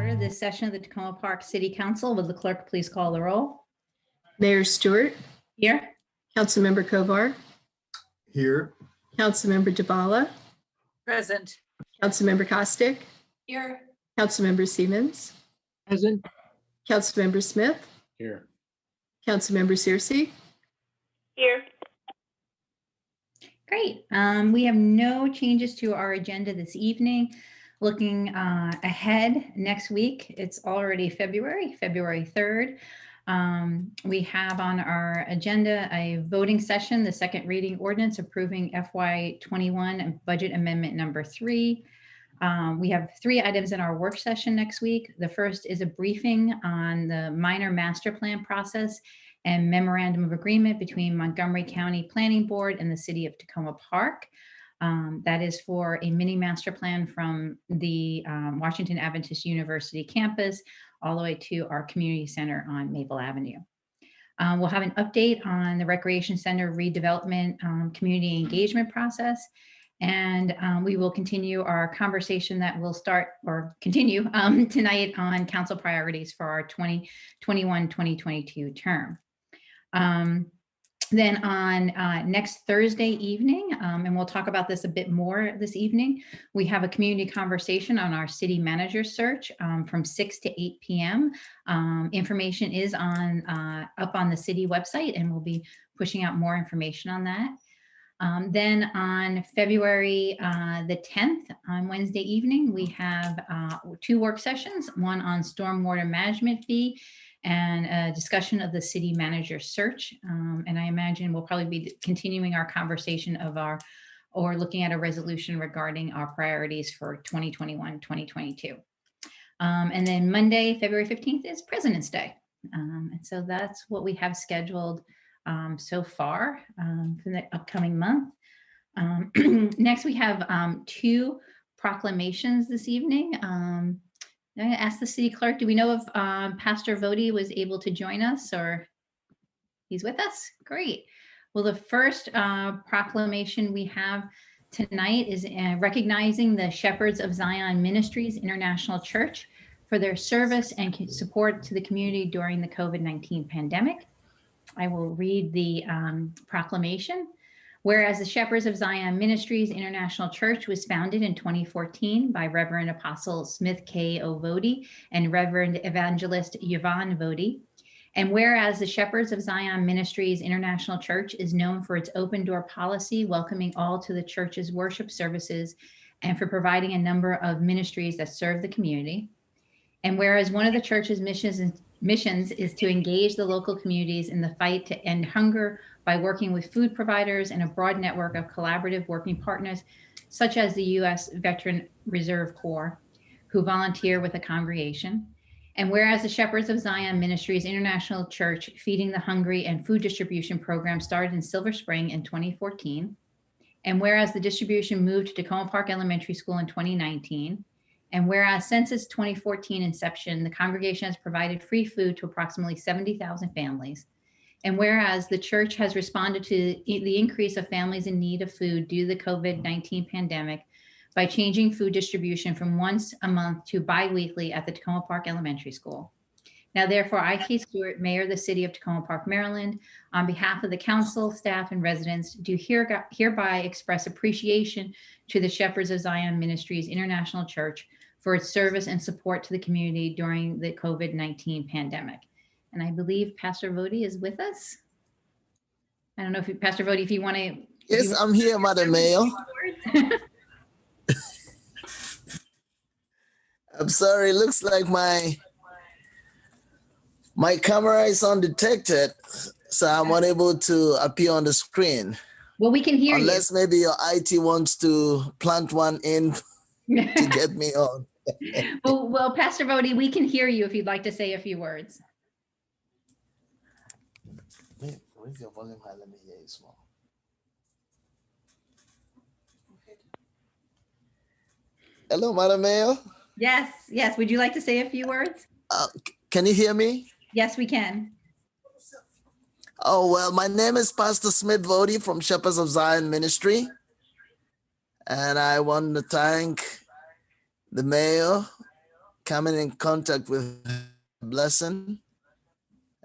order this session of the Tacoma Park City Council. Would the clerk please call the roll? Mayor Stewart, Here. Councilmember Kovar, Here. Councilmember Dabala, Present. Councilmember Costick, Here. Councilmember Siemens, Present. Councilmember Smith, Here. Councilmember Searcy. Here. Great. We have no changes to our agenda this evening. Looking ahead next week, it's already February 3rd. We have on our agenda a voting session, the second reading ordinance approving FY21 budget amendment number 3. We have 3 items in our work session next week. The first is a briefing on the minor master plan process and memorandum of agreement between Montgomery County Planning Board and the City of Tacoma Park. That is for a mini master plan from the Washington Adventist University campus all the way to our community center on Maple Avenue. We'll have an update on the Recreation Center redevelopment community engagement process. And we will continue our conversation that will start or continue tonight on council priorities for our 2021-2022 term. Then on next Thursday evening, and we'll talk about this a bit more this evening, we have a community conversation on our city manager search from 6 to 8 p.m. Information is up on the city website, and we'll be pushing out more information on that. Then on February the 10th, on Wednesday evening, we have 2 work sessions, one on stormwater management fee and a discussion of the city manager search. And I imagine we'll probably be continuing our conversation or looking at a resolution regarding our priorities for 2021-2022. And then Monday, February 15th is President's Day. And so that's what we have scheduled so far for the upcoming month. Next, we have 2 proclamations this evening. I'm going to ask the city clerk, do we know if Pastor Voti was able to join us, or he's with us? Great. Well, the first proclamation we have tonight is recognizing the Shepherds of Zion Ministries International Church for their service and support to the community during the COVID-19 pandemic. I will read the proclamation. Whereas the Shepherds of Zion Ministries International Church was founded in 2014 by Reverend Apostle Smith K. O. Voti and Reverend Evangelist Yvonne Voti. And whereas the Shepherds of Zion Ministries International Church is known for its open door policy, welcoming all to the church's worship services, and for providing a number of ministries that serve the community. And whereas one of the church's missions is to engage the local communities in the fight to end hunger by working with food providers and a broad network of collaborative working partners, such as the U.S. Veteran Reserve Corps, who volunteer with the congregation. And whereas the Shepherds of Zion Ministries International Church Feeding the Hungry and food distribution program started in Silver Spring in 2014. And whereas the distribution moved to Tacoma Park Elementary School in 2019. And whereas since its 2014 inception, the congregation has provided free food to approximately 70,000 families. And whereas the church has responded to the increase of families in need of food due to the COVID-19 pandemic by changing food distribution from once a month to bi-weekly at the Tacoma Park Elementary School. Now, therefore, I, Kate Stewart, Mayor of the City of Tacoma Park, Maryland, on behalf of the council, staff, and residents, do hereby express appreciation to the Shepherds of Zion Ministries International Church for its service and support to the community during the COVID-19 pandemic. And I believe Pastor Voti is with us. I don't know if Pastor Voti, if you want to. Yes, I'm here, Madam Mayor. I'm sorry, it looks like my camera is undetected, so I'm unable to appear on the screen. Well, we can hear unless you. Maybe your IT wants to plant one in to get me on. Well, Pastor Voti, we can hear you if you'd like to say a few words. Wait, where's your volume high? Let me hear you small. Hello, Madam Mayor. Yes. Would you like to say a few words? Can you hear me? Yes, we can. Oh, well, my name is Pastor Smith Voti from Shepherds of Zion Ministry. And I want to thank the mayor, coming in contact with blessing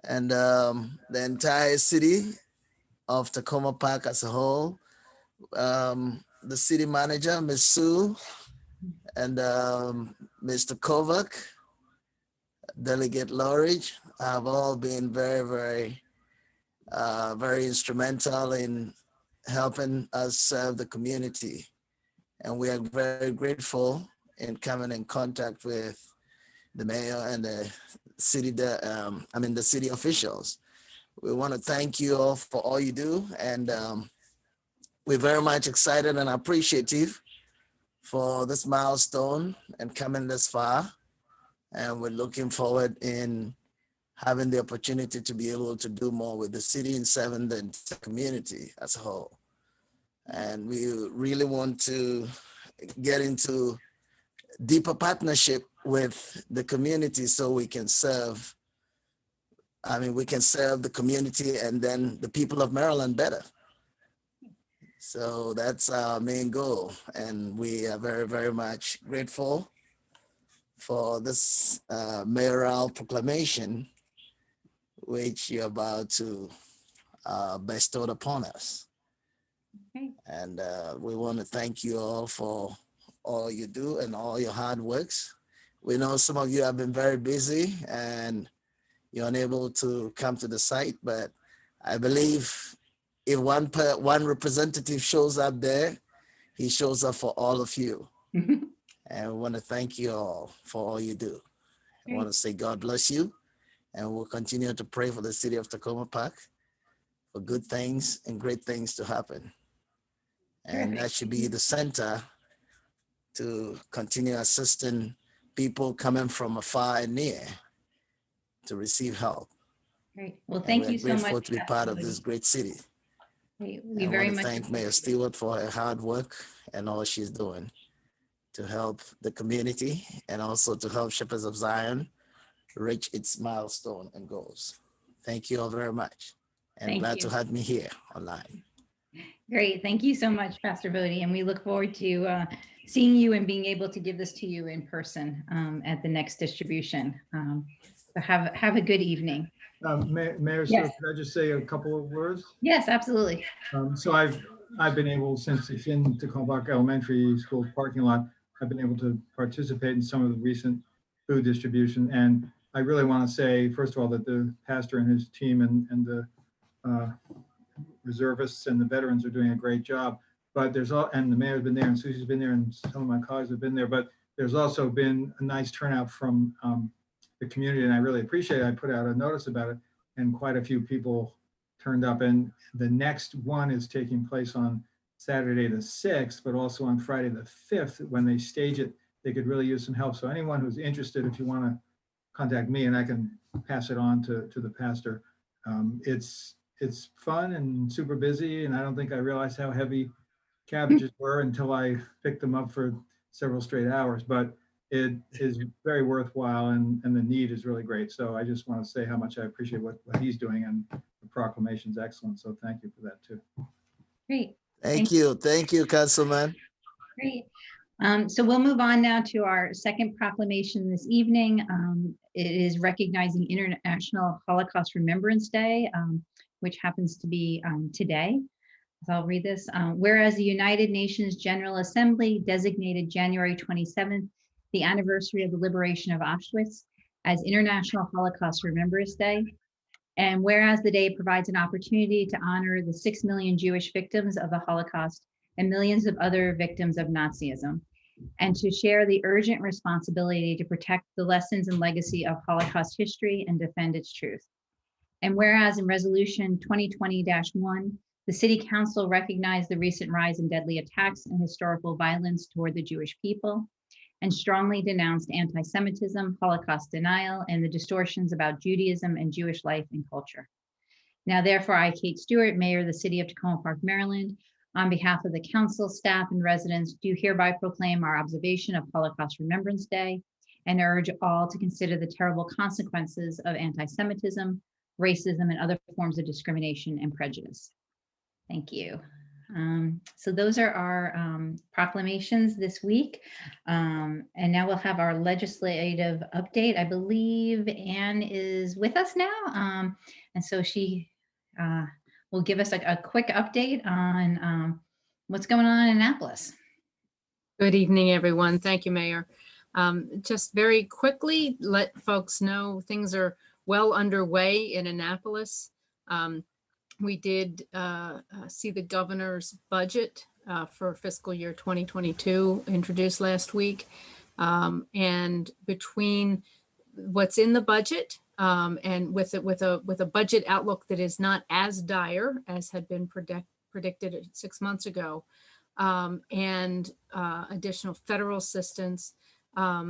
and the entire city of Tacoma Park as a whole. The city manager, Ms. Sue, and Mr. Kovac, Delegate Lorridge, have all been very instrumental in helping us serve the community. And we are very grateful in coming in contact with the mayor and the city, the city officials. We want to thank you all for all you do. And we're very much excited and appreciative for this milestone and coming this far. And we're looking forward in having the opportunity to be able to do more with the city and serving the community as a whole. And we really want to get into deeper partnership with the community so we can serve the community and then the people of Maryland better. So that's our main goal. And we are very much grateful for this mayoral proclamation, which you're about to bestow upon us. Okay. And we want to thank you all for all you do and all your hard works. We know some of you have been very busy and you're unable to come to the site, but I believe if one representative shows up there, he shows up for all of you. And we want to thank you all for all you do. I want to say God bless you, and we'll continue to pray for the city of Tacoma Park for good things and great things to happen. And that should be the center to continue assisting people coming from afar and near to receive help. Great. Well, thank you so much. We're grateful to be part of this great city. We I very want much to thank Mayor Stewart for her hard work and all she's doing to help the community and also to help Shepherds of Zion reach its milestone and goals. Thank you all very much, and Thank glad you. to have me here online. Great. Thank you so much, Pastor Bodie. And we look forward to seeing you and being able to give this to you in person at the next distribution. So have a good evening. Mayor, Yes. so could I just say a couple of words? Yes, absolutely. So I've been able, since it's in Tacoma Park Elementary School parking lot, I've been able to participate in some of the recent food distribution. And I really want to say, first of all, that the pastor and his team and the reservists and the veterans are doing a great job. But and the mayor's been there, and Susie's been there, and some of my colleagues have been there. But there's also been a nice turnout from the community, and I really appreciate it. I put out a notice about it, and quite a few people turned up. And the next one is taking place on Saturday the 6th, but also on Friday the 5th. When they stage it, they could really use some help. So anyone who's interested, if you want to contact me, and I can pass it on to the pastor. It's fun and super busy, and I don't think I realized how heavy cabbages were until I picked them up for several straight hours. But it is very worthwhile, and the need is really great. So I just want to say how much I appreciate what he's doing, and the proclamation's excellent. So thank you for that too. Great. Thank you, Councilman. Great. So we'll move on now to our second proclamation this evening. It is recognizing International Holocaust Remembrance Day, which happens to be today. So I'll read this. Whereas the United Nations General Assembly designated January 27th, the anniversary of the liberation of Auschwitz, as International Holocaust Remembrance Day. And whereas the day provides an opportunity to honor the 6 million Jewish victims of the Holocaust and millions of other victims of Nazism, and to share the urgent responsibility to protect the lessons and legacy of Holocaust history and defend its truth. And whereas in Resolution 2020-1, the City Council recognized the recent rise in deadly attacks and historical violence toward the Jewish people, and strongly denounced anti-Semitism, Holocaust denial, and the distortions about Judaism and Jewish life and culture. Now, therefore, I, Kate Stewart, Mayor of the City of Tacoma Park, Maryland, on behalf of the council, staff, and residents, do hereby proclaim our observation of Holocaust Remembrance Day and urge all to consider the terrible consequences of anti-Semitism, racism, and other forms of discrimination and prejudice. Thank you. So those are our proclamations this week. And now we'll have our legislative update. I believe Anne is with us now. And so she will give us a quick update on what's going on in Annapolis. Good evening, everyone. Thank you, Mayor. Just very quickly, let folks know things are well underway in Annapolis. We did see the governor's budget for fiscal year 2022 introduced last week. And between what's in the budget and with a budget outlook that is not as dire as had been predicted 6 months ago, and additional federal assistance,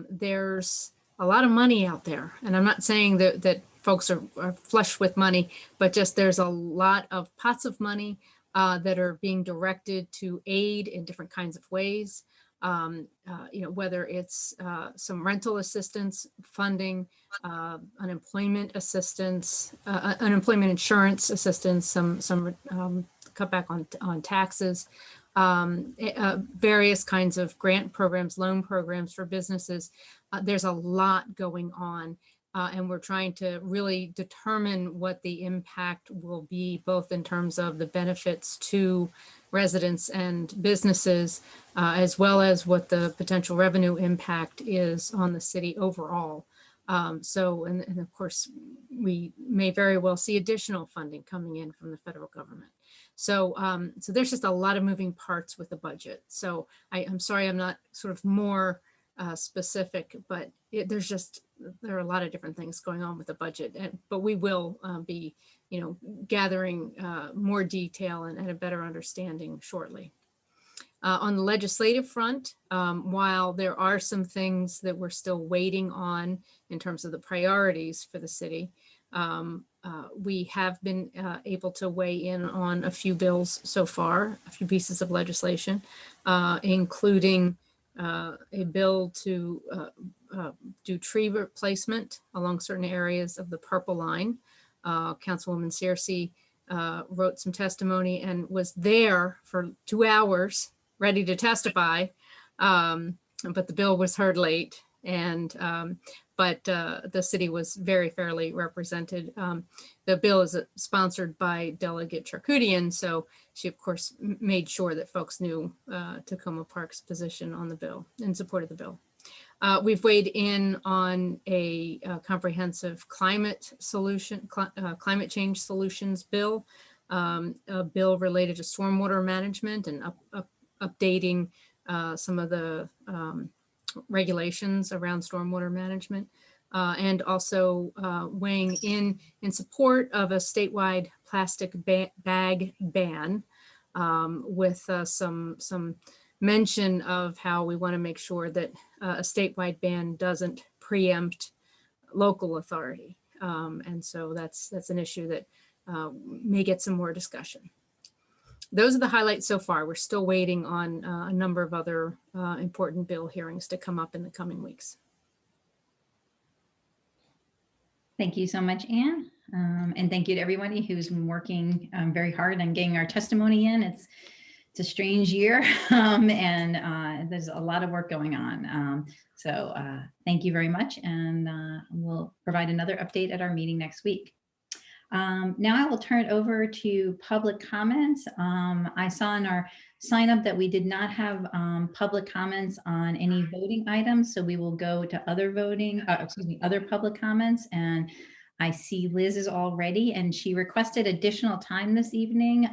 there's a lot of money out there. And I'm not saying that folks are flush with money, but just there's a lot of pots of money that are being directed to aid in different kinds of ways. Whether it's some rental assistance funding, unemployment assistance, unemployment insurance assistance, some cutback on taxes, various kinds of grant programs, loan programs for businesses. There's a lot going on. And we're trying to really determine what the impact will be, both in terms of the benefits to residents and businesses, as well as what the potential revenue impact is on the city overall. And of course, we may very well see additional funding coming in from the federal government. So there's just a lot of moving parts with the budget. So I'm sorry, I'm not sort of more specific, but there are a lot of different things going on with the budget, but we will be, gathering more detail and a better understanding shortly. On the legislative front, while there are some things that we're still waiting on in terms of the priorities for the city, we have been able to weigh in on a few bills so far, a few pieces of legislation, including a bill to do tree replacement along certain areas of the Purple Line. Councilwoman Searcy wrote some testimony and was there for 2 hours ready to testify, but the bill was heard late, but the city was very fairly represented. The bill is sponsored by Delegate Charkoudian, so she of course made sure that folks knew Tacoma Park's position on the bill, in support of the bill. We've weighed in on a comprehensive climate change solutions bill, a bill related to stormwater management and updating some of the regulations around stormwater management, and also weighing in support of a statewide plastic bag ban, with some mention of how we want to make sure that a statewide ban doesn't preempt local authority. And so that's an issue that may get some more discussion. Those are the highlights so far. We're still waiting on a number of other important bill hearings to come up in the coming weeks. Thank you so much, Anne. And thank you to everybody who's been working very hard on getting our testimony in. It's a strange year, and there's a lot of work going on. So thank you very much, and we'll provide another update at our meeting next week. Now I will turn it over to public comments. I saw in our sign up that we did not have public comments on any voting items, so we will go to other other public comments. And I see Liz is all ready, and she requested additional time this evening.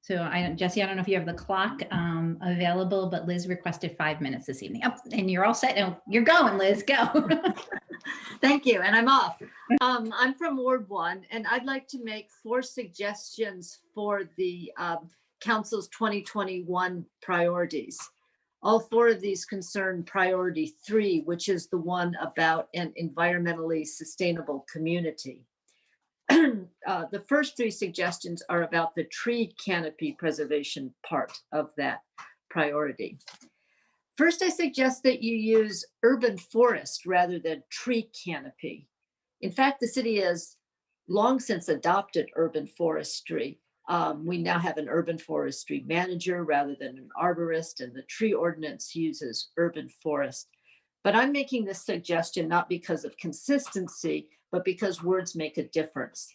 So Jesse, I don't know if you have the clock available, but Liz requested 5 minutes this evening. Oh, and you're all set. Oh, you're going, Liz, go. Thank you, and I'm off. I'm from Ward 1, and I'd like to make 4 suggestions for the Council's 2021 priorities. All 4 of these concern priority 3, which is the one about an environmentally sustainable community. The first 3 suggestions are about the tree canopy preservation part of that priority. First, I suggest that you use urban forest rather than tree canopy. In fact, the city has long since adopted urban forestry, We now have an urban forestry manager rather than an arborist, and the tree ordinance uses urban forest. But I'm making this suggestion not because of consistency, but because words make a difference.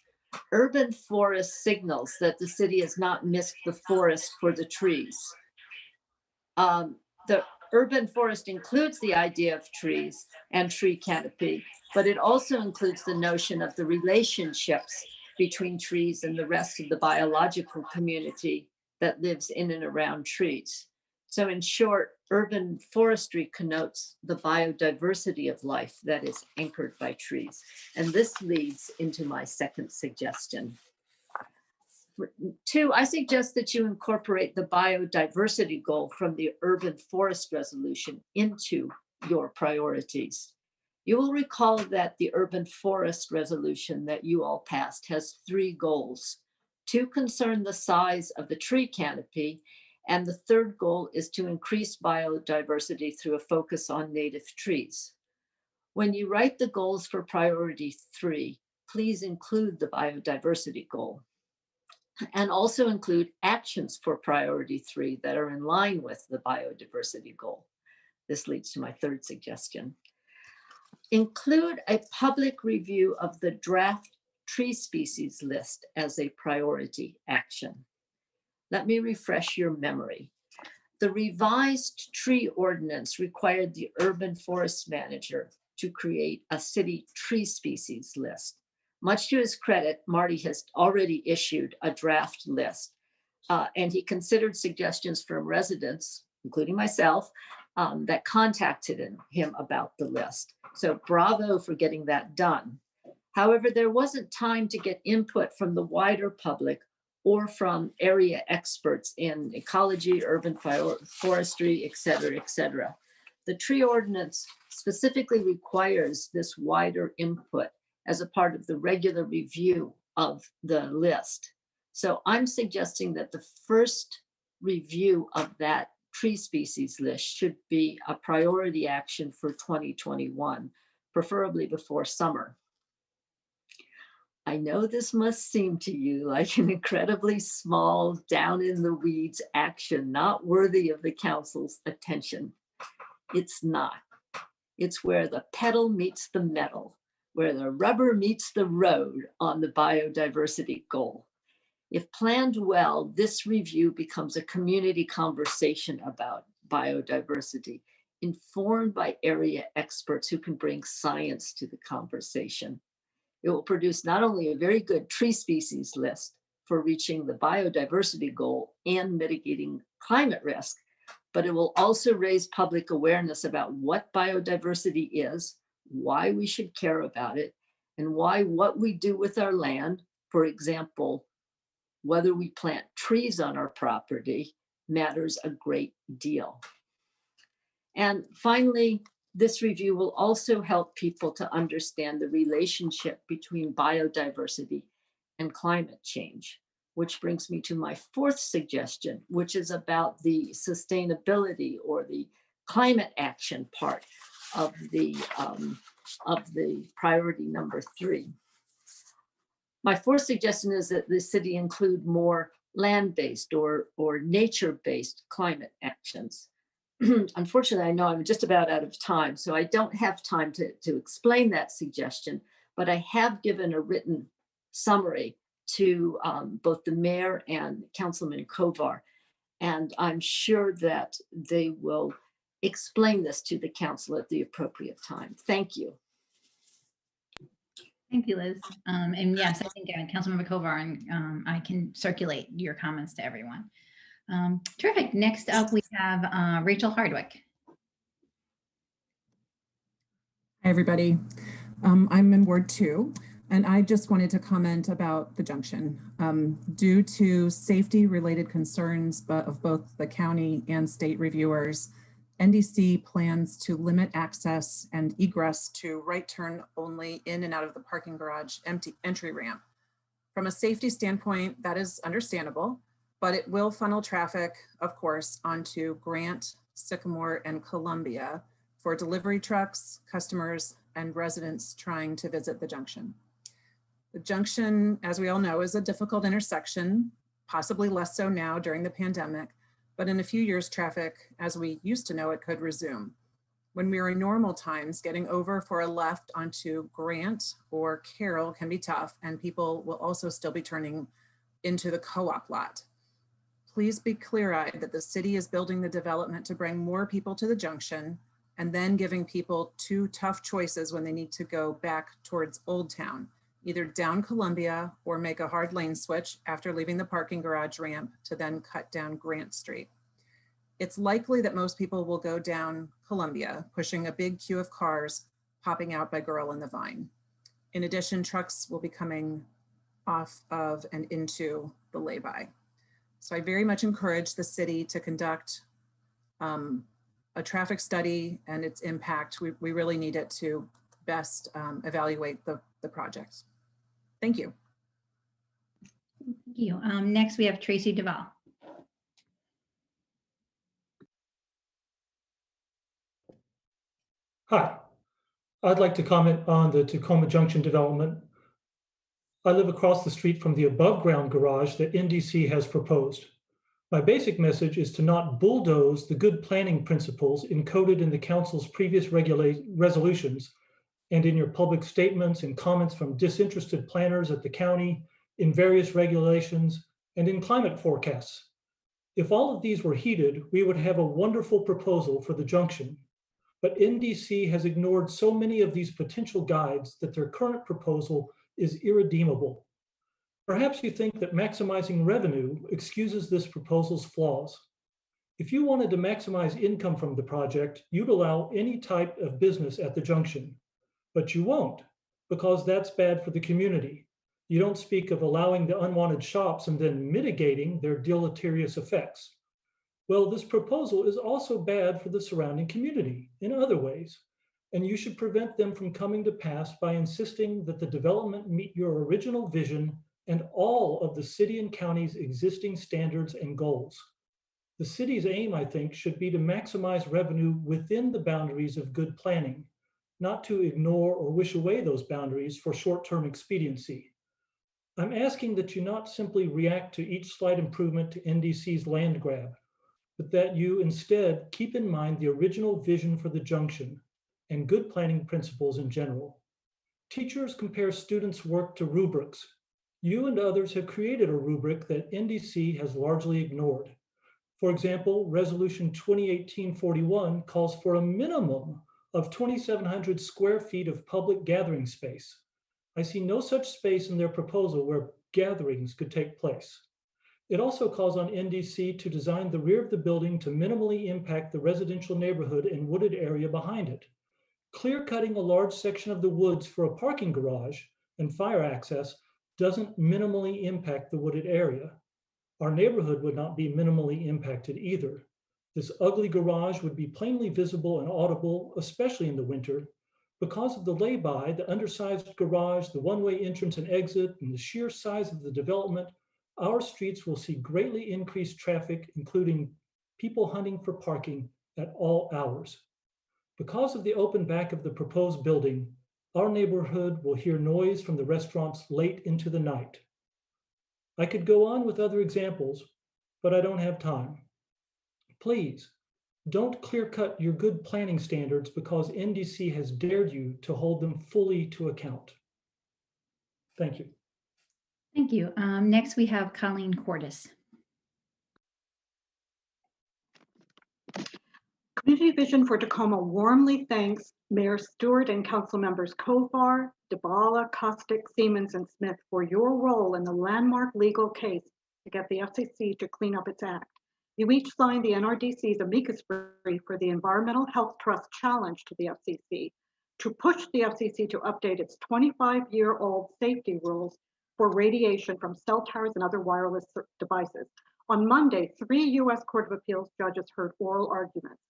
Urban forest signals that the city has not missed the forest for the trees. The urban forest includes the idea of trees and tree canopy, but it also includes the notion of the relationships between trees and the rest of the biological community that lives in and around trees. So in short, urban forestry connotes the biodiversity of life that is anchored by trees. And this leads into my second suggestion. 2, I suggest that you incorporate the biodiversity goal from the urban forest resolution into your priorities. You will recall that the urban forest resolution that you all passed has 3 goals. 2 concern the size of the tree canopy, and the 3rd goal is to increase biodiversity through a focus on native trees. When you write the goals for priority 3, please include the biodiversity goal, and also include actions for priority 3 that are in line with the biodiversity goal. This leads to my 3rd suggestion. Include a public review of the draft tree species list as a priority action. Let me refresh your memory. The revised tree ordinance required the urban forest manager to create a city tree species list. Much to his credit, Marty has already issued a draft list, and he considered suggestions from residents, including myself, that contacted him about the list. So bravo for getting that done. However, there wasn't time to get input from the wider public or from area experts in ecology, urban forestry, et cetera, et cetera. The tree ordinance specifically requires this wider input as a part of the regular review of the list. So I'm suggesting that the first review of that tree species list should be a priority action for 2021, preferably before summer. I know this must seem to you like an incredibly small, down in the weeds action, not worthy of the council's attention. It's not. It's where the pedal meets the metal, where the rubber meets the road on the biodiversity goal. If planned well, this review becomes a community conversation about biodiversity, informed by area experts who can bring science to the conversation. It will produce not only a very good tree species list for reaching the biodiversity goal and mitigating climate risk, but it will also raise public awareness about what biodiversity is, why we should care about it, and why what we do with our land, for example, whether we plant trees on our property, matters a great deal. And finally, this review will also help people to understand the relationship between biodiversity and climate change, which brings me to my 4th suggestion, which is about the sustainability or the climate action part of the priority number 3. My 4th suggestion is that the city include more land-based or nature-based climate actions. Unfortunately, I know I'm just about out of time, so I don't have time to explain that suggestion, but I have given a written summary to both the mayor and Councilman Kovar, and I'm sure that they will explain this to the council at the appropriate time. Thank you. Thank you, Liz. And yes, I think Councilmember Kovar and I can circulate your comments to everyone. Terrific. Next up, we have Rachel Hardwick. Hi, everybody. I'm in Ward 2, and I just wanted to comment about the junction. Due to safety-related concerns of both the county and state reviewers, NDC plans to limit access and egress to right turn only in and out of the parking garage entry ramp. From a safety standpoint, that is understandable, but it will funnel traffic, of course, onto Grant, Sycamore, and Columbia for delivery trucks, customers, and residents trying to visit the junction. The junction, as we all know, is a difficult intersection, possibly less so now during the pandemic, but in a few years, traffic as we used to know it could resume. When we are in normal times, getting over for a left onto Grant or Carroll can be tough, and people will also still be turning into the co-op lot. Please be clear-eyed that the city is building the development to bring more people to the junction and then giving people two tough choices when they need to go back towards Old Town, either down Columbia or make a hard lane switch after leaving the parking garage ramp to then cut down Grant Street. It's likely that most people will go down Columbia, pushing a big queue of cars popping out by Girl in the Vine. In addition, trucks will be coming off of and into the lay-by. So I very much encourage the city to conduct a traffic study and its impact. We really need it to best evaluate the project. Thank you. Thank you. Next, we have Tracy Duvall. Hi, I'd like to comment on the Tacoma Junction development. I live across the street from the above ground garage that NDC has proposed. My basic message is to not bulldoze the good planning principles encoded in the council's previous resolutions and in your public statements and comments from disinterested planners at the county, in various regulations, and in climate forecasts. If all of these were heeded, we would have a wonderful proposal for the junction. But NDC has ignored so many of these potential guides that their current proposal is irredeemable. Perhaps you think that maximizing revenue excuses this proposal's flaws. If you wanted to maximize income from the project, you'd allow any type of business at the junction, but you won't, because that's bad for the community. You don't speak of allowing the unwanted shops and then mitigating their deleterious effects. Well, this proposal is also bad for the surrounding community in other ways, and you should prevent them from coming to pass by insisting that the development meet your original vision and all of the city and county's existing standards and goals. The city's aim, I think, should be to maximize revenue within the boundaries of good planning, not to ignore or wish away those boundaries for short-term expediency. I'm asking that you not simply react to each slight improvement to NDC's land grab, but that you instead keep in mind the original vision for the junction and good planning principles in general. Teachers compare students' work to rubrics. You and others have created a rubric that NDC has largely ignored. For example, Resolution 2018-41 calls for a minimum of 2,700 square feet of public gathering space. I see no such space in their proposal where gatherings could take place. It also calls on NDC to design the rear of the building to minimally impact the residential neighborhood and wooded area behind it. Clear-cutting a large section of the woods for a parking garage and fire access doesn't minimally impact the wooded area. Our neighborhood would not be minimally impacted either. This ugly garage would be plainly visible and audible, especially in the winter. Because of the lay-by, the undersized garage, the one-way entrance and exit, and the sheer size of the development, our streets will see greatly increased traffic, including people hunting for parking at all hours. Because of the open back of the proposed building, our neighborhood will hear noise from the restaurants late into the night. I could go on with other examples, but I don't have time. Please, don't clear-cut your good planning standards because NDC has dared you to hold them fully to account. Thank you. Thank you. Next, we have Colleen Cordes. Community Vision for Tacoma warmly thanks Mayor Stewart and Council Members Kovar, Dabala, Kostick, Siemens, and Smith for your role in the landmark legal case to get the FCC to clean up its act. You each signed the NRDC's amicus brief for the Environmental Health Trust challenge to the FCC to push the FCC to update its 25-year-old safety rules for radiation from cell towers and other wireless devices. On Monday, 3 U.S. Court of Appeals judges heard oral arguments.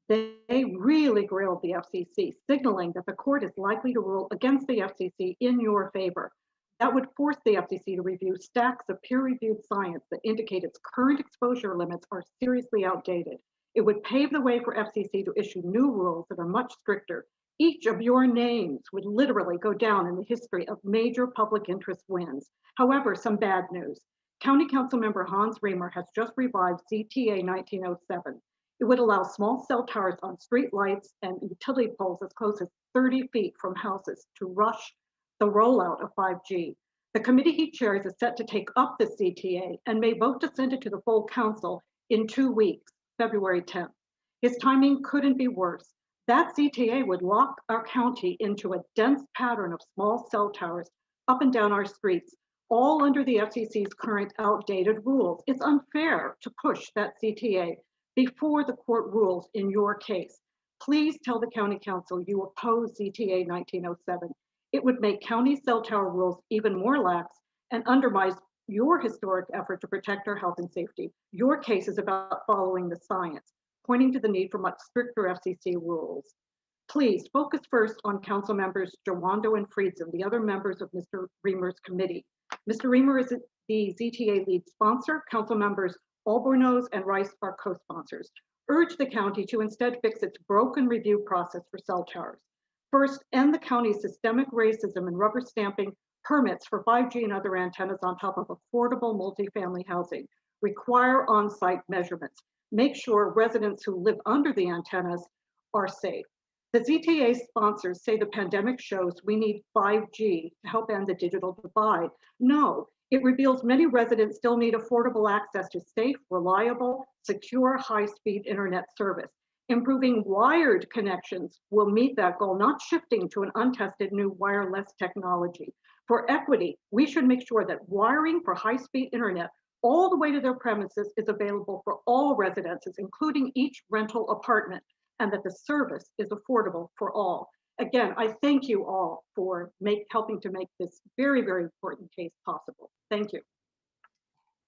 They really grilled the FCC, signaling that the court is likely to rule against the FCC in your favor. That would force the FCC to review stacks of peer-reviewed science that indicate its current exposure limits are seriously outdated. It would pave the way for FCC to issue new rules that are much stricter. Each of your names would literally go down in the history of major public interest wins. However, some bad news. County Council Member Hans Remer has just revived ZTA 1907. It would allow small cell towers on street lights and utility poles as close as 30 feet from houses to rush the rollout of 5G. The committee he chairs is set to take up the ZTA and may vote to send it to the full council in 2 weeks, February 10th. His timing couldn't be worse. That ZTA would lock our county into a dense pattern of small cell towers up and down our streets, all under the FCC's current outdated rules. It's unfair to push that ZTA before the court rules in your case. Please tell the county council you oppose ZTA 1907. It would make county cell tower rules even more lax and undermines your historic effort to protect our health and safety. Your case is about following the science, pointing to the need for much stricter FCC rules. Please focus first on council members Jawando and Friedson, the other members of Mr. Remer's committee. Mr. Remer is the ZTA lead sponsor. Council members Albornoz and Rice are co-sponsors. Urge the county to instead fix its broken review process for cell towers. First, end the county's systemic racism and rubber stamping permits for 5G and other antennas on top of affordable multifamily housing. Require on-site measurements. Make sure residents who live under the antennas are safe. The ZTA sponsors say the pandemic shows we need 5G to help end the digital divide. No, it reveals many residents still need affordable access to safe, reliable, secure, high-speed internet service. Improving wired connections will meet that goal, not shifting to an untested new wireless technology. For equity, we should make sure that wiring for high-speed internet all the way to their premises is available for all residences, including each rental apartment, and that the service is affordable for all. Again, I thank you all for helping to make this very, very important case possible. Thank you.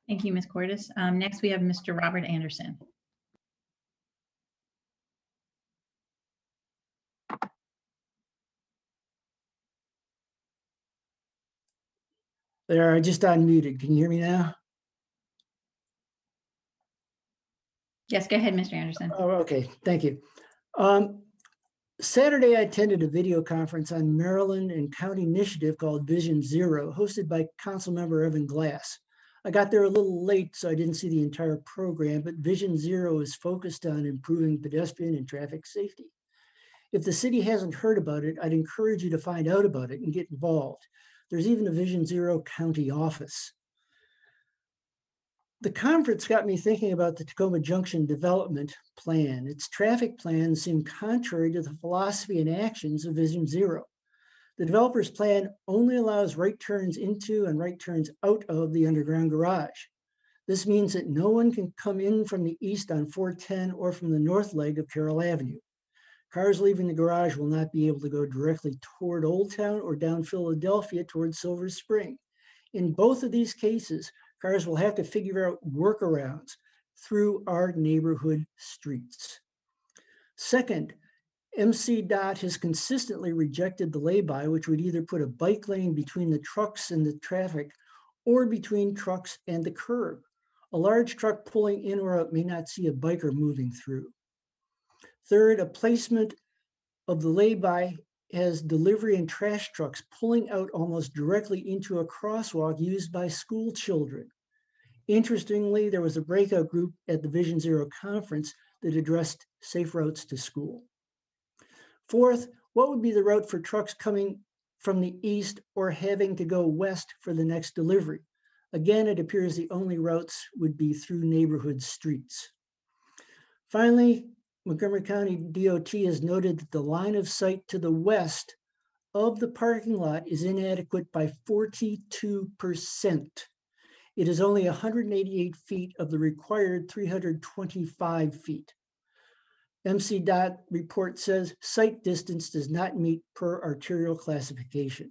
Thank you, Ms. Cordes. Next, we have Mr. Robert Anderson. There, I just unmuted. Can you hear me now? Yes, go ahead, Mr. Anderson. Oh, okay. Thank you. Saturday, I attended a video conference on Maryland and county initiative called Vision Zero, hosted by Councilmember Evan Glass. I got there a little late, so I didn't see the entire program, but Vision Zero is focused on improving pedestrian and traffic safety. If the city hasn't heard about it, I'd encourage you to find out about it and get involved. There's even a Vision Zero county office. The conference got me thinking about the Tacoma Junction development plan. Its traffic plans seem contrary to the philosophy and actions of Vision Zero. The developer's plan only allows right turns into and right turns out of the underground garage. This means that no one can come in from the east on 410 or from the north leg of Carroll Avenue. Cars leaving the garage will not be able to go directly toward Old Town or down Philadelphia toward Silver Spring. In both of these cases, cars will have to figure out workarounds through our neighborhood streets. Second, MCDOT has consistently rejected the lay-by, which would either put a bike lane between the trucks and the traffic or between trucks and the curb. A large truck pulling in or out may not see a biker moving through. Third, a placement of the lay-by has delivery and trash trucks pulling out almost directly into a crosswalk used by school children. Interestingly, there was a breakout group at the Vision Zero conference that addressed safe routes to school. Fourth, what would be the route for trucks coming from the east or having to go west for the next delivery? Again, it appears the only routes would be through neighborhood streets. Finally, Montgomery County DOT has noted that the line of sight to the west of the parking lot is inadequate by 42%. It is only 188 feet of the required 325 feet. MCDOT report says sight distance does not meet per arterial classification.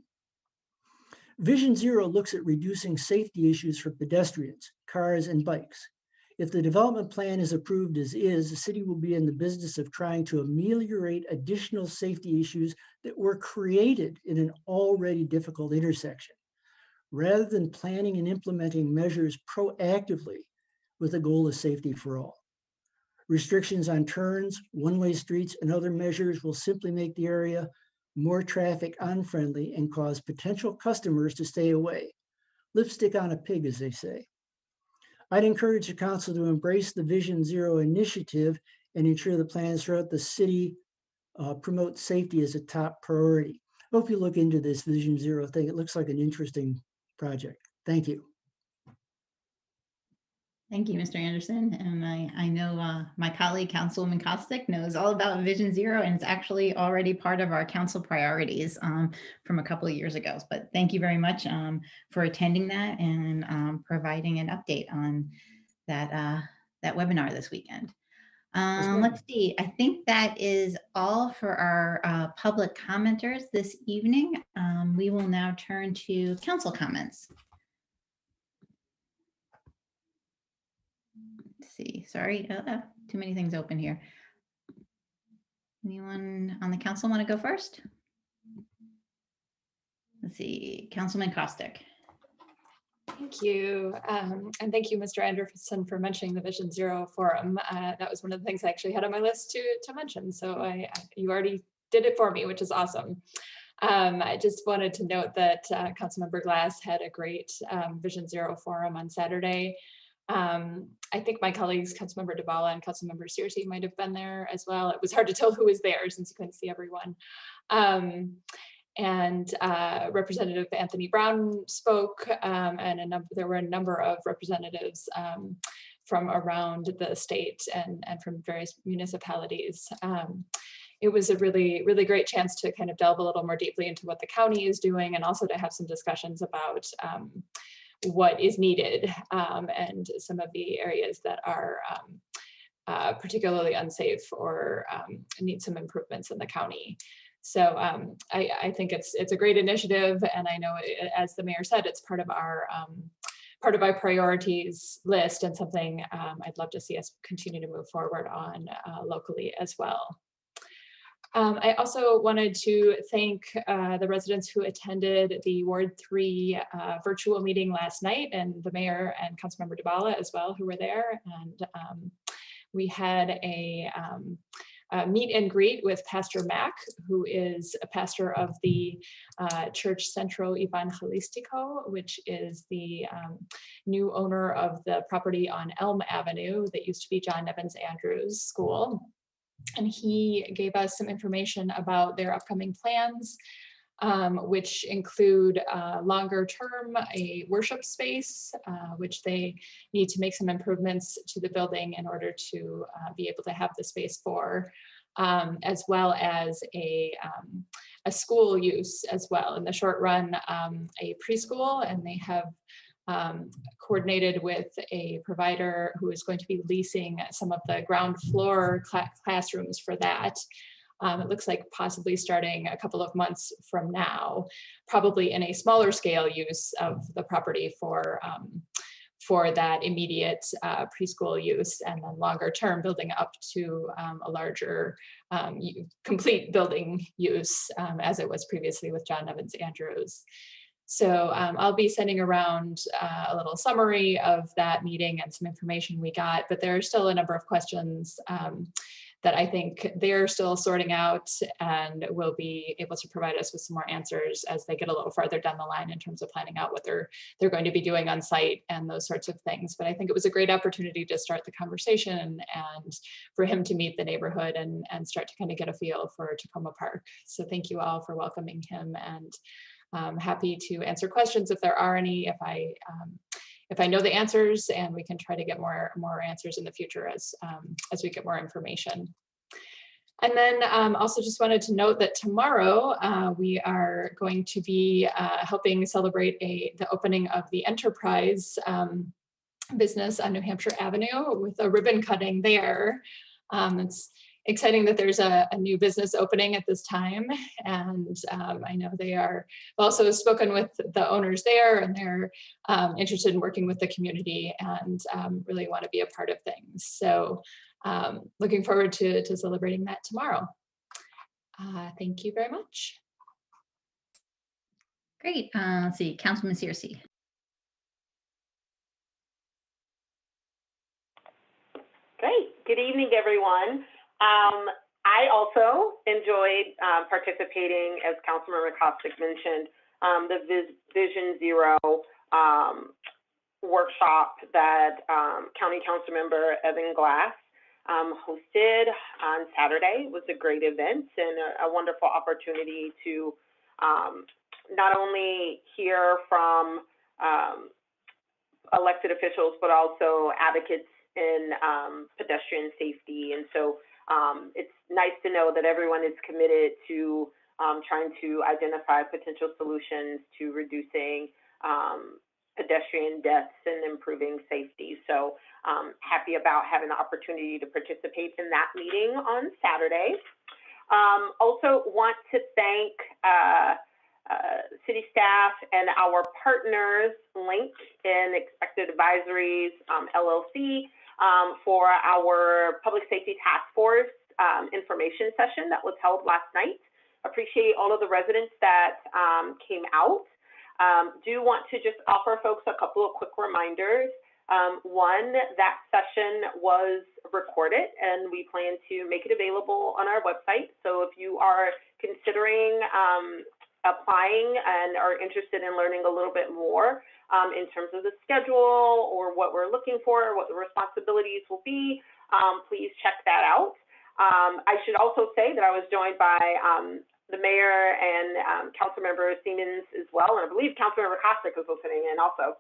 Vision Zero looks at reducing safety issues for pedestrians, cars, and bikes. If the development plan is approved as is, the city will be in the business of trying to ameliorate additional safety issues that were created in an already difficult intersection, rather than planning and implementing measures proactively with a goal of safety for all. Restrictions on turns, one-way streets, and other measures will simply make the area more traffic unfriendly and cause potential customers to stay away. Lipstick on a pig, as they say. I'd encourage the council to embrace the Vision Zero initiative and ensure the plans throughout the city promote safety as a top priority. Hope you look into this Vision Zero thing. It looks like an interesting project. Thank you. Thank you, Mr. Anderson. And I know my colleague, Councilwoman Costick, knows all about Vision Zero, and it's actually already part of our council priorities from a couple of years ago. But thank you very much for attending that and providing an update on that webinar this weekend. Let's see, I think that is all for our public commenters this evening. We will now turn to council comments. Let's see, sorry, too many things open here. Anyone on the council want to go first? Let's see, Councilman Costick. Thank you. And thank you, Mr. Anderson, for mentioning the Vision Zero Forum. That was one of the things I actually had on my list to mention. So you already did it for me, which is awesome. I just wanted to note that Councilmember Glass had a great Vision Zero Forum on Saturday. I think my colleagues, Councilmember Dabala and Councilmember Searcy, might have been there as well. It was hard to tell who was there since you couldn't see everyone. And Representative Anthony Brown spoke, and there were a number of representatives from around the state and from various municipalities. It was a really, really great chance to kind of delve a little more deeply into what the county is doing, and also to have some discussions about what is needed and some of the areas that are particularly unsafe or need some improvements in the county. So I think it's a great initiative, and I know, as the mayor said, it's part of our priorities list, and something I'd love to see us continue to move forward on locally as well. I also wanted to thank the residents who attended the Ward 3 virtual meeting last night, and the mayor and Councilmember Dabala as well, who were there. And we had a meet and greet with Pastor Mack, who is a pastor of the Church Centro Evangelistico, which is the new owner of the property on Elm Avenue that used to be John Nevins Andrews School. And he gave us some information about their upcoming plans, which include longer term, a worship space, which they need to make some improvements to the building in order to be able to have the space for, as well as a school use as well. In the short run, a preschool, and they have coordinated with a provider who is going to be leasing some of the ground floor classrooms for that. It looks like possibly starting a couple of months from now, probably in a smaller scale use of the property for that immediate preschool use, and then longer term building up to a larger complete building use as it was previously with John Nevins Andrews. So I'll be sending around a little summary of that meeting and some information we got, but there are still a number of questions that I think they're still sorting out, and will be able to provide us with some more answers as they get a little farther down the line in terms of planning out what they're going to be doing on site and those sorts of things. But I think it was a great opportunity to start the conversation and for him to meet the neighborhood and start to kind of get a feel for Takoma Park. So thank you all for welcoming him, and happy to answer questions if there are any, if I know the answers, and we can try to get more answers in the future as we get more information. And then also just wanted to note that tomorrow we are going to be helping celebrate the opening of the Enterprise business on New Hampshire Avenue with a ribbon cutting there. It's exciting that there's a new business opening at this time, and I know they are also spoken with the owners there, and they're interested in working with the community and really want to be a part of things. So looking forward to celebrating that tomorrow. Thank you very much. Great. Let's see, Councilman Searcy. Great. Good evening, everyone. I also enjoyed participating, as Councilmember Costick mentioned, the Vision Zero workshop that County Council Member Evan Glass hosted on Saturday. It was a great event and a wonderful opportunity to not only hear from elected officials, but also advocates in pedestrian safety. And so it's nice to know that everyone is committed to trying to identify potential solutions to reducing pedestrian deaths and improving safety. So happy about having the opportunity to participate in that meeting on Saturday. Also want to thank city staff and our partners, Link and Expected Advisories, LLC, for our Public Safety Task Force information session that was held last night. Appreciate all of the residents that came out. Do want to just offer folks a couple of quick reminders. One, that session was recorded and we plan to make it available on our website. So if you are considering applying and are interested in learning a little bit more in terms of the schedule or what we're looking for, what the responsibilities will be, please check that out. I should also say that I was joined by the mayor and Councilmember Siemens as well, and I believe Councilmember Kostick is listening in also.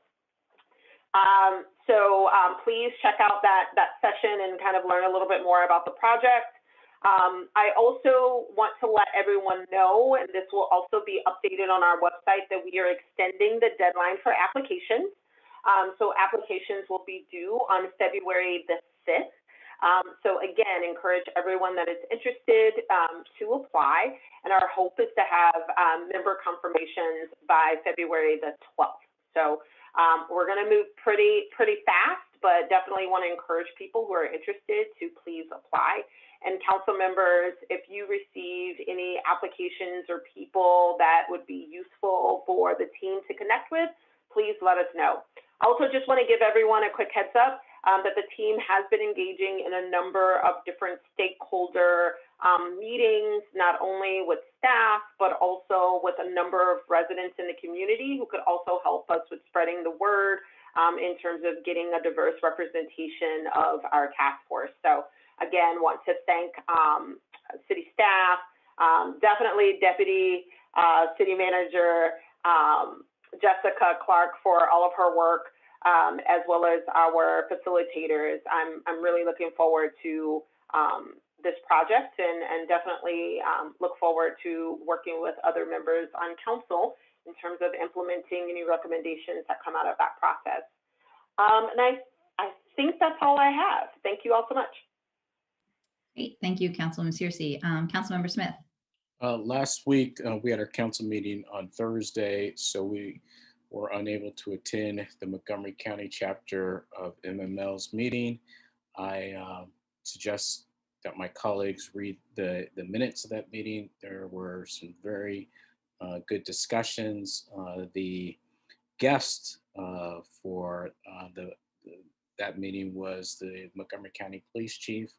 Please check out that session and kind of learn a little bit more about the project. I also want to let everyone know, and this will also be updated on our website, that we are extending the deadline for applications. So applications will be due on February the 5th. So again, encourage everyone that is interested to apply, and our hope is to have member confirmations by February the 12th. So we're going to move pretty fast, but definitely want to encourage people who are interested to please apply. And council members, if you receive any applications or people that would be useful for the team to connect with, please let us know. I also just want to give everyone a quick heads up that the team has been engaging in a number of different stakeholder meetings, not only with staff, but also with a number of residents in the community who could also help us with spreading the word in terms of getting a diverse representation of our task force. So again, want to thank city staff, definitely Deputy City Manager Jessica Clark for all of her work, as well as our facilitators. I'm really looking forward to this project and definitely look forward to working with other members on council in terms of implementing any recommendations that come out of that process. And I think that's all I have. Thank you all so much. Great. Thank you, Councilwoman Searcy. Councilmember Smith. Last week, we had our council meeting on Thursday, so we were unable to attend the Montgomery County chapter of MML's meeting. I suggest that my colleagues read the minutes of that meeting. There were some very good discussions. The guest for that meeting was the Montgomery County Police Chief,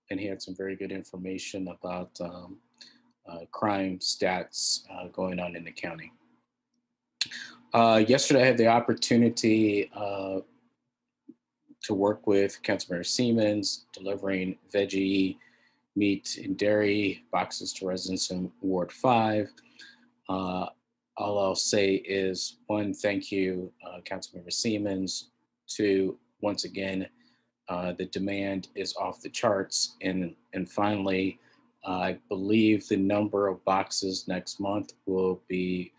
and he had some very good information about crime stats going on in the county. Yesterday, I had the opportunity to work with Councilmember Siemens, delivering veggie, meat, and dairy boxes to residents in Ward 5. All I'll say is, one, thank you, Councilmember Siemens. Two, once again, the demand is off the charts. And finally, I believe the number of boxes next month will be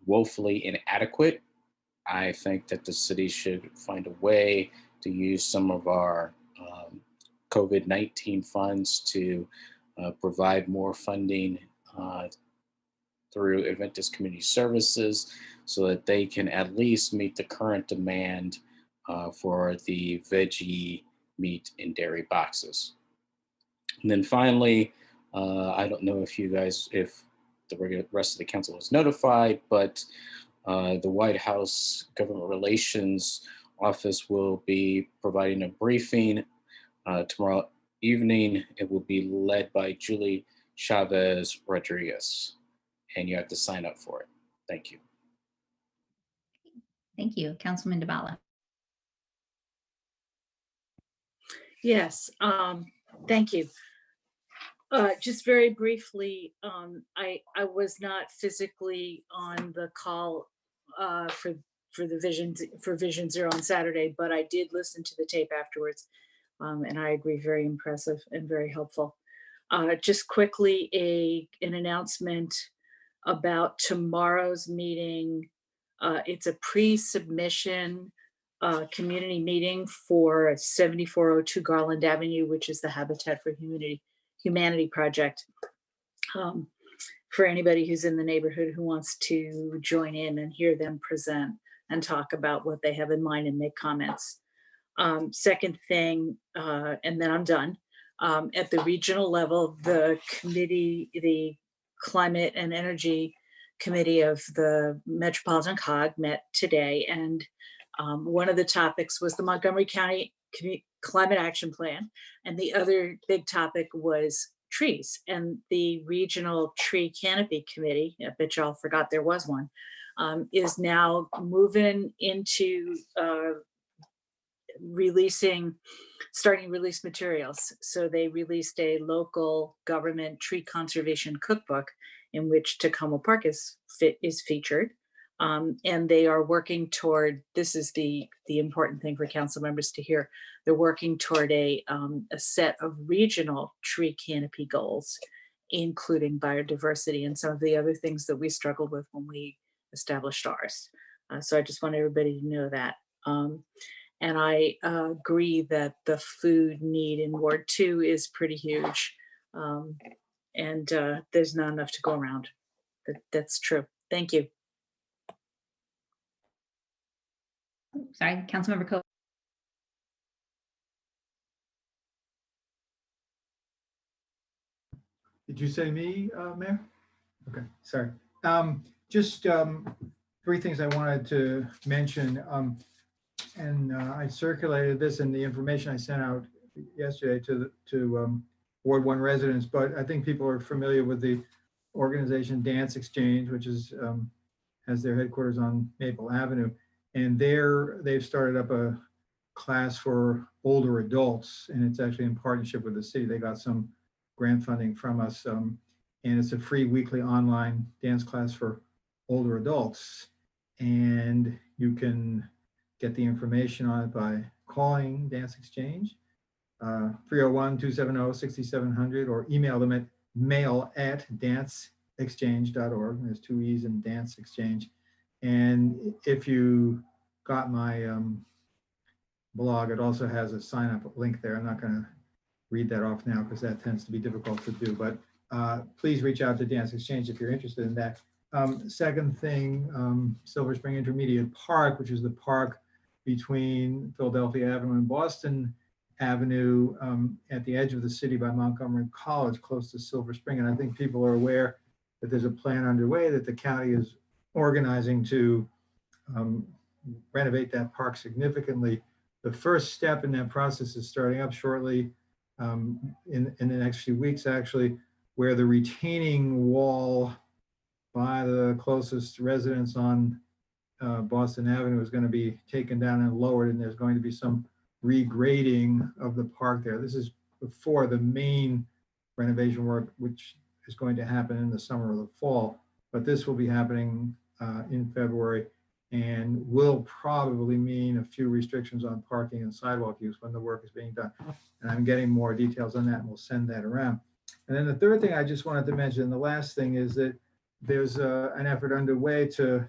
woefully inadequate. I think that the city should find a way to use some of our COVID-19 funds to provide more funding through Adventist Community Services so that they can at least meet the current demand for the veggie, meat, and dairy boxes. And then finally, I don't know if you guys, if the rest of the council was notified, but the White House Government Relations Office will be providing a briefing tomorrow evening. It will be led by Julie Chavez Rodriguez, and you have to sign up for it. Thank you. Thank you, Councilman DeBala. Yes, thank you. Just very briefly, I was not physically on the call for the Vision Zero on Saturday, but I did listen to the tape afterwards, and I agree, very impressive and very helpful. Just quickly, an announcement about tomorrow's meeting. It's a pre-submission community meeting for 7402 Garland Avenue, which is the Habitat for Humanity project. For anybody who's in the neighborhood who wants to join in and hear them present and talk about what they have in mind and make comments. Second thing, and then I'm done. At the regional level, the Climate and Energy Committee of the Metropolitan COG met today, and one of the topics was the Montgomery County Climate Action Plan, and the other big topic was trees. And the Regional Tree Canopy Committee, I bet y'all forgot there was one, is now moving into starting release materials. So they released a local government tree conservation cookbook in which Tacoma Park is featured. And they are working toward, this is the important thing for council members to hear, they're working toward a set of regional tree canopy goals, including biodiversity and some of the other things that we struggled with when we established ours. So I just want everybody to know that. And I agree that the food need in Ward 2 is pretty huge. And there's not enough to go around. That's true. Thank you. Sorry, Councilmember Coe. Did you say me, Mayor? Okay, sorry. Just 3 things I wanted to mention. And I circulated this in the information I sent out yesterday to Ward 1 residents, but I think people are familiar with the organization Dance Exchange, which is has their headquarters on Maple Avenue. And they've started up a class for older adults, and it's actually in partnership with the city. They got some grant funding from us, and it's a free weekly online dance class for older adults. And you can get the information on it by calling Dance Exchange, 301-270-6700, or email them at mail@danceexchange.org. There's 2 E's in Dance Exchange. And if you got my blog, it also has a sign up link there. I'm not going to read that off now because that tends to be difficult to do, but please reach out to Dance Exchange if you're interested in that. Second thing, Silver Spring Intermediate Park, which is the park between Philadelphia Avenue and Boston Avenue at the edge of the city by Montgomery College, close to Silver Spring. And I think people are aware that there's a plan underway that the county is organizing to renovate that park significantly. The first step in that process is starting up shortly in the next few weeks, actually, where the retaining wall by the closest residence on Boston Avenue is going to be taken down and lowered, and there's going to be some regrading of the park there. This is before the main renovation work, which is going to happen in the summer or the fall, but this will be happening in February and will probably mean a few restrictions on parking and sidewalk use when the work is being done. And I'm getting more details on that, and we'll send that around. And then the third thing I just wanted to mention, the last thing, is that there's an effort underway to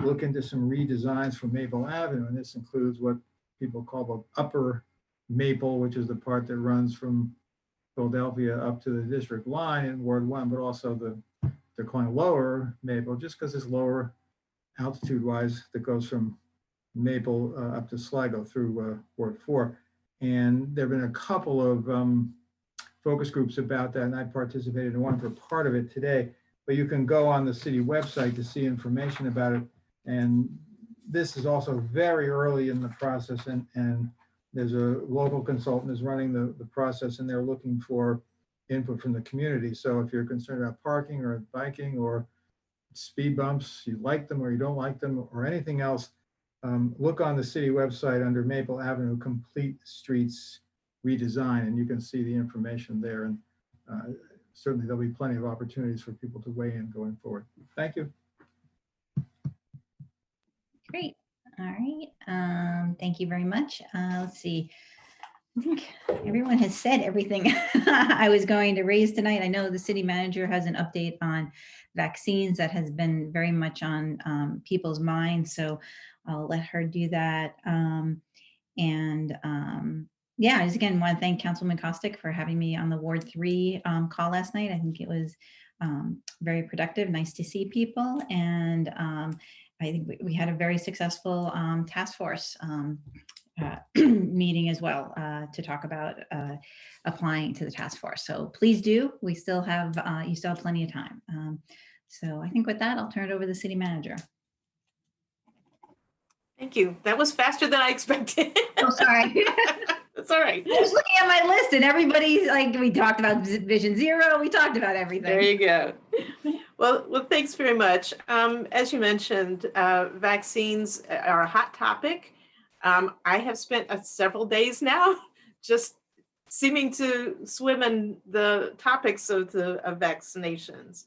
look into some redesigns for Maple Avenue, and this includes what people call the upper Maple, which is the part that runs from Philadelphia up to the district line in Ward 1, but also they're calling lower Maple, just because it's lower altitude-wise, that goes from Maple up to Sligo through Ward 4. And there have been a couple of focus groups about that, and I participated in one for part of it today. But you can go on the city website to see information about it. And this is also very early in the process, and there's a local consultant is running the process, and they're looking for input from the community. So if you're concerned about parking or biking or speed bumps, you like them or you don't like them or anything else, look on the city website under Maple Avenue Complete Streets redesign, and you can see the information there. And certainly there'll be plenty of opportunities for people to weigh in going forward. Thank you. Great. All right. Thank you very much. Let's see. I think everyone has said everything I was going to raise tonight. I know the city manager has an update on vaccines that has been very much on people's minds. So I'll let her do that. Yeah, I just again want to thank Councilman Costick for having me on the Ward 3 call last night. I think it was very productive, nice to see people. And I think we had a very successful task force meeting as well to talk about applying to the task force. So please do. We still have, you still have plenty of time. So I think with that, I'll turn it over to the city manager. Thank you. That was faster than I expected. Oh, sorry. That's all right. I was looking at my list and everybody's like, we talked about Vision Zero. We talked about everything. There you go. Well, thanks very much. As you mentioned, vaccines are a hot topic. I have spent several days now just seeming to swim in the topics of vaccinations.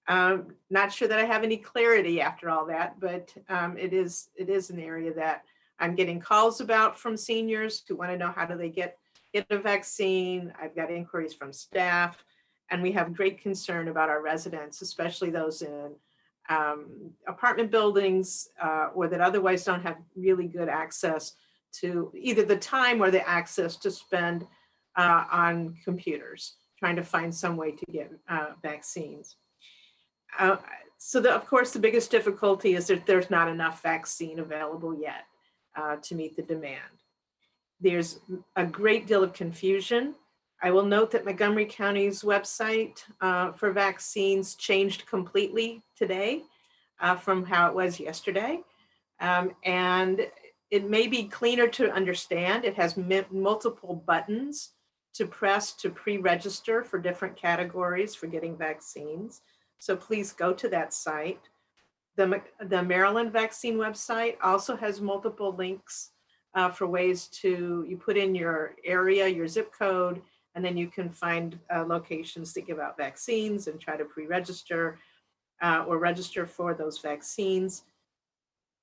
Not sure that I have any clarity after all that, but it is an area that I'm getting calls about from seniors who want to know how do they get a vaccine. I've got inquiries from staff, and we have great concern about our residents, especially those in apartment buildings or that otherwise don't have really good access to either the time or the access to spend on computers, trying to find some way to get vaccines. So of course, the biggest difficulty is that there's not enough vaccine available yet to meet the demand. There's a great deal of confusion. I will note that Montgomery County's website for vaccines changed completely today from how it was yesterday. And it may be cleaner to understand. It has multiple buttons to press to pre-register for different categories for getting vaccines. So please go to that site. The Maryland vaccine website also has multiple links for ways you put in your area, your zip code, and then you can find locations that give out vaccines and try to pre-register or register for those vaccines.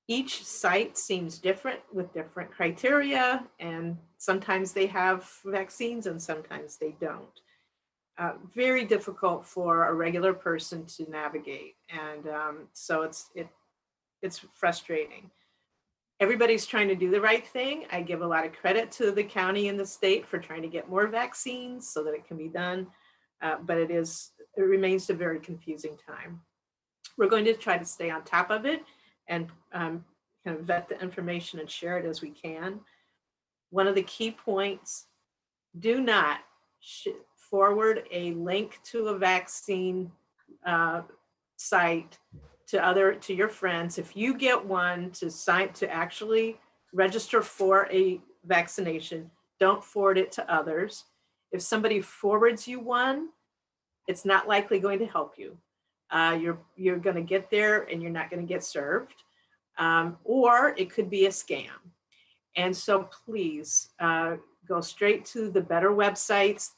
Each site seems different with different criteria, and sometimes they have vaccines and sometimes they don't. Very difficult for a regular person to navigate, and so it's frustrating. Everybody's trying to do the right thing. I give a lot of credit to the county and the state for trying to get more vaccines so that it can be done, but it remains a very confusing time. We're going to try to stay on top of it and kind of vet the information and share it as we can. One of the key points: do not forward a link to a vaccine site to your friends. If you get one to actually register for a vaccination, don't forward it to others. If somebody forwards you one, it's not likely going to help you. You're going to get there and you're not going to get served, or it could be a scam. And so please go straight to the better websites,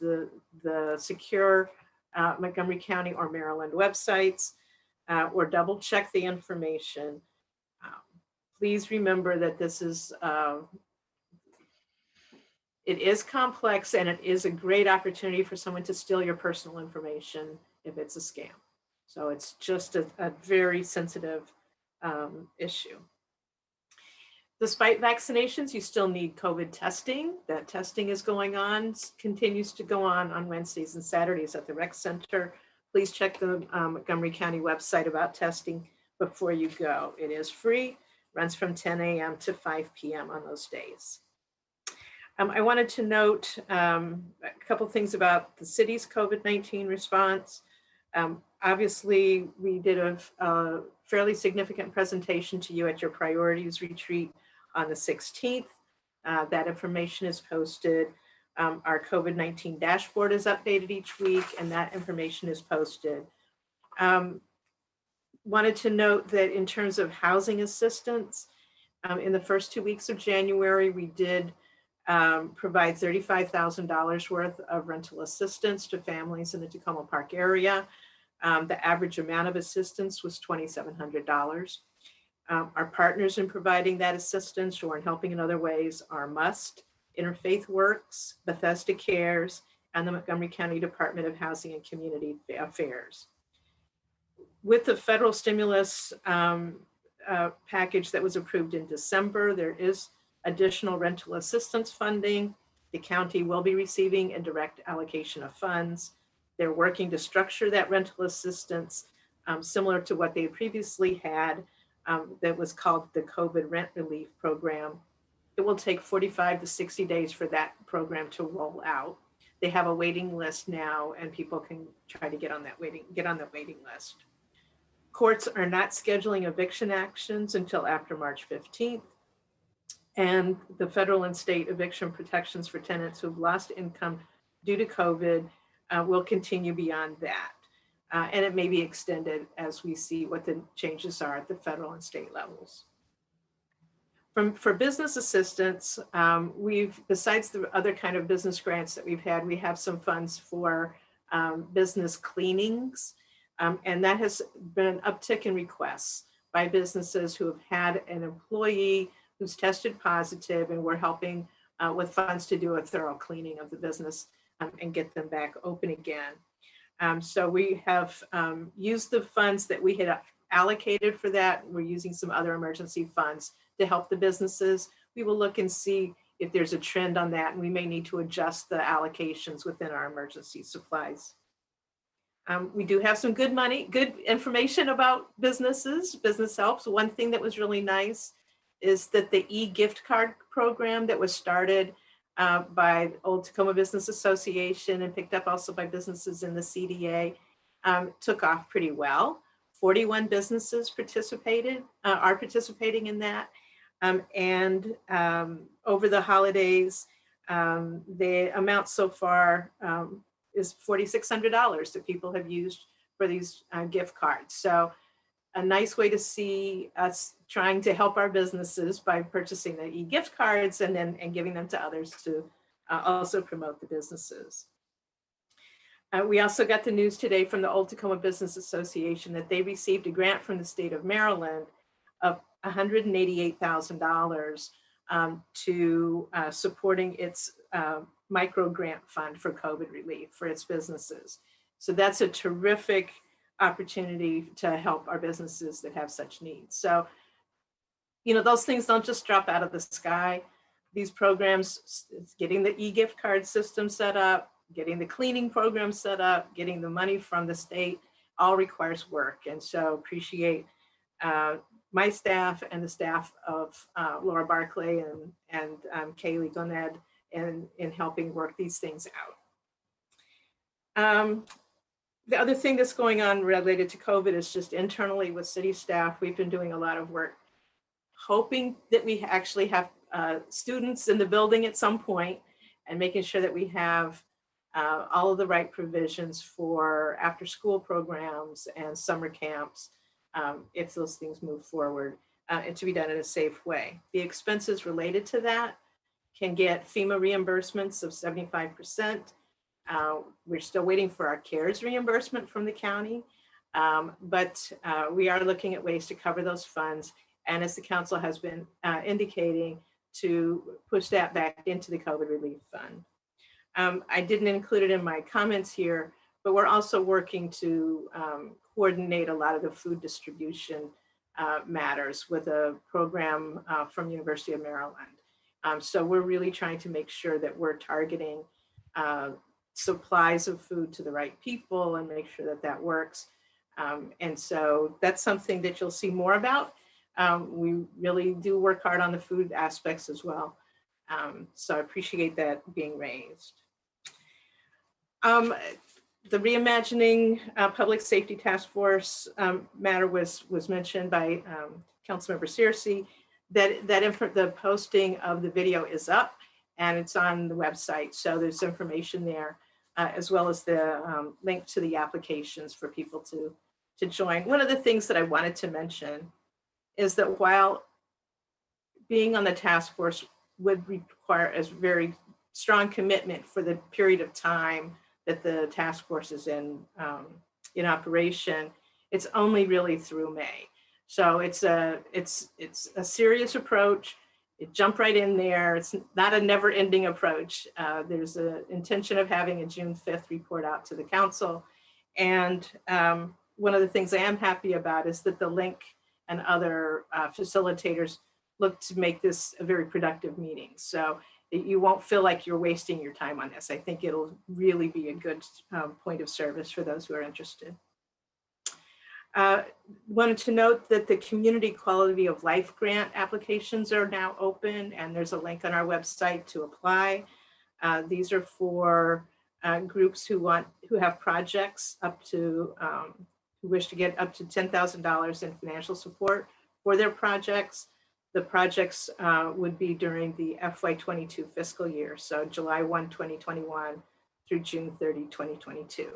the secure Montgomery County or Maryland websites, or double check the information. Please remember that this is, it is complex, and it is a great opportunity for someone to steal your personal information if it's a scam. So it's just a very sensitive issue. Despite vaccinations, you still need COVID testing. That testing is going on, continues to go on Wednesdays and Saturdays at the rec center. Please check the Montgomery County website about testing before you go. It is free, runs from 10 a.m. to 5 p.m. on those days. I wanted to note a couple things about the city's COVID-19 response. Obviously, we did a fairly significant presentation to you at your priorities retreat on the 16th. That information is posted. Our COVID-19 dashboard is updated each week, and that information is posted. Wanted to note that in terms of housing assistance, in the first 2 weeks of January, we did provide $35,000 worth of rental assistance to families in the Tacoma Park area. The average amount of assistance was $2,700. Our partners in providing that assistance or in helping in other ways are MUST, Interfaith Works, Bethesda Cares, and the Montgomery County Department of Housing and Community Affairs. With the federal stimulus package that was approved in December, there is additional rental assistance funding. The county will be receiving a direct allocation of funds. They're working to structure that rental assistance similar to what they previously had that was called the COVID Rent Relief Program. It will take 45 to 60 days for that program to roll out. They have a waiting list now, and people can try to get on that waiting list. Courts are not scheduling eviction actions until after March 15th. And the federal and state eviction protections for tenants who've lost income due to COVID will continue beyond that. And it may be extended as we see what the changes are at the federal and state levels. For business assistance, besides the other kind of business grants that we've had, we have some funds for business cleanings. And that has been an uptick in requests by businesses who have had an employee who's tested positive, and we're helping with funds to do a thorough cleaning of the business and get them back open again. So we have used the funds that we had allocated for that. We're using some other emergency funds to help the businesses. We will look and see if there's a trend on that, and we may need to adjust the allocations within our emergency supplies. We do have some good information about businesses, business helps. One thing that was really nice is that the e-gift card program that was started by Old Tacoma Business Association and picked up also by businesses in the CDA took off pretty well. 41 businesses are participating in that. And over the holidays, the amount so far is $4,600 that people have used for these gift cards. So a nice way to see us trying to help our businesses by purchasing the e-gift cards and giving them to others to also promote the businesses. We also got the news today from the Old Tacoma Business Association that they received a grant from the state of Maryland of $188,000 to supporting its micro grant fund for COVID relief for its businesses. So that's a terrific opportunity to help our businesses that have such needs. So, those things don't just drop out of the sky. These programs, getting the e-gift card system set up, getting the cleaning program set up, getting the money from the state, all requires work. And so appreciate my staff and the staff of Laura Barclay and Kaylee Goned in helping work these things out. The other thing that's going on related to COVID is just internally with city staff. We've been doing a lot of work, hoping that we actually have students in the building at some point and making sure that we have all of the right provisions for after school programs and summer camps if those things move forward and to be done in a safe way. The expenses related to that can get FEMA reimbursements of 75%. We're still waiting for our CARES reimbursement from the county, but we are looking at ways to cover those funds. And as the council has been indicating, to push that back into the COVID relief fund. I didn't include it in my comments here, but we're also working to coordinate a lot of the food distribution matters with a program from University of Maryland. So we're really trying to make sure that we're targeting supplies of food to the right people and make sure that that works. And so that's something that you'll see more about. We really do work hard on the food aspects as well. So I appreciate that being raised. The Reimagining Public Safety Task Force matter was mentioned by Councilmember Searcy. The posting of the video is up and it's on the website. So there's information there as well as the link to the applications for people to join. One of the things that I wanted to mention is that while being on the task force, would require a very strong commitment for the period of time that the task force is in operation. It's only really through May. So it's a serious approach. It jumped right in there. It's not a never-ending approach. There's an intention of having a June 5th report out to the council. And one of the things I am happy about is that the link and other facilitators look to make this a very productive meeting. So you won't feel like you're wasting your time on this. I think it'll really be a good point of service for those who are interested. Wanted to note that the Community Quality of Life Grant applications are now open, and there's a link on our website to apply. These are for groups who have projects up to, who wish to get up to $10,000 in financial support for their projects. The projects would be during the FY22 fiscal year, so July 1, 2021 through June 30, 2022.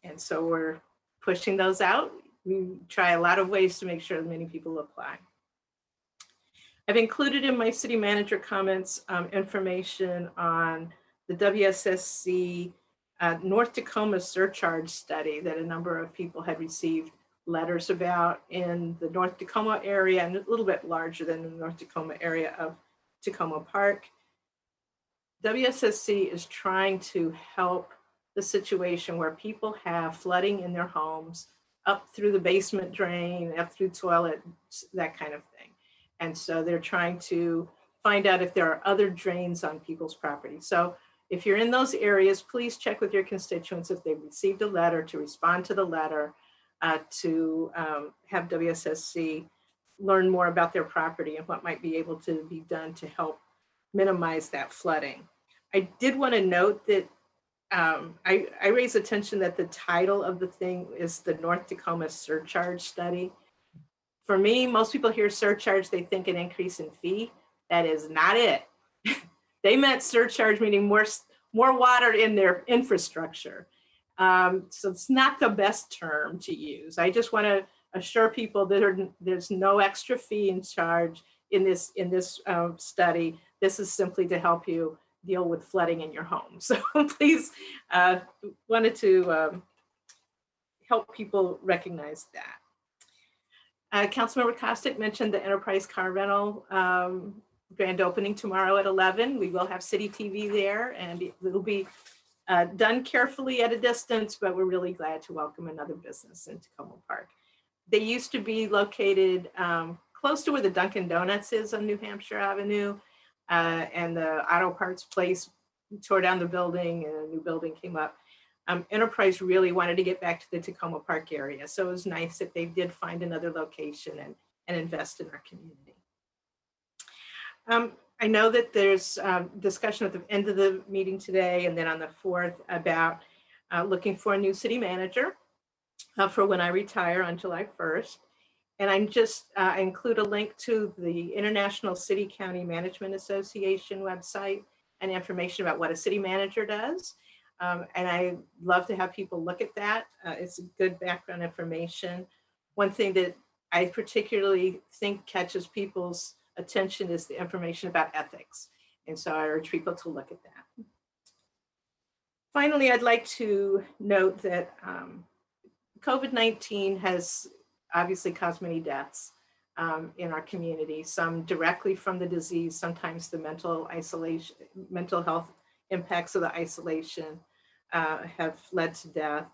And so we're pushing those out. We try a lot of ways to make sure that many people apply. I've included in my city manager comments information on the WSSC North Tacoma surcharge study that a number of people had received letters about in the North Tacoma area, and a little bit larger than the North Tacoma area of Tacoma Park. WSSC is trying to help the situation where people have flooding in their homes up through the basement drain, up through toilets, that kind of thing. And so they're trying to find out if there are other drains on people's property. So if you're in those areas, please check with your constituents if they've received a letter, to respond to the letter, to have WSSC learn more about their property and what might be able to be done to help minimize that flooding. I did want to note that I raise attention that the title of the thing is the North Tacoma Surcharge Study. For me, most people hear surcharge, they think an increase in fee. That is not it. They meant surcharge, meaning more water in their infrastructure. So it's not the best term to use. I just want to assure people that there's no extra fee in charge in this study. This is simply to help you deal with flooding in your home. So please, wanted to help people recognize that. Councilmember Costick mentioned the Enterprise Car Rental grand opening tomorrow at 11. We will have City TV there, and it'll be done carefully at a distance, but we're really glad to welcome another business in Tacoma Park. They used to be located close to where the Dunkin' Donuts is on New Hampshire Avenue, and the auto parts place tore down the building and a new building came up. Enterprise really wanted to get back to the Tacoma Park area, so it was nice that they did find another location and invest in our community. I know that there's discussion at the end of the meeting today and then on the 4th about looking for a new city manager for when I retire on July 1st. And I'm just include a link to the International City County Management Association website and information about what a city manager does. And I love to have people look at that. It's good background information. One thing that I particularly think catches people's attention is the information about ethics. And so I urge people to look at that. Finally, I'd like to note that COVID-19 has obviously caused many deaths in our community, some directly from the disease, sometimes the mental health impacts of the isolation have led to death.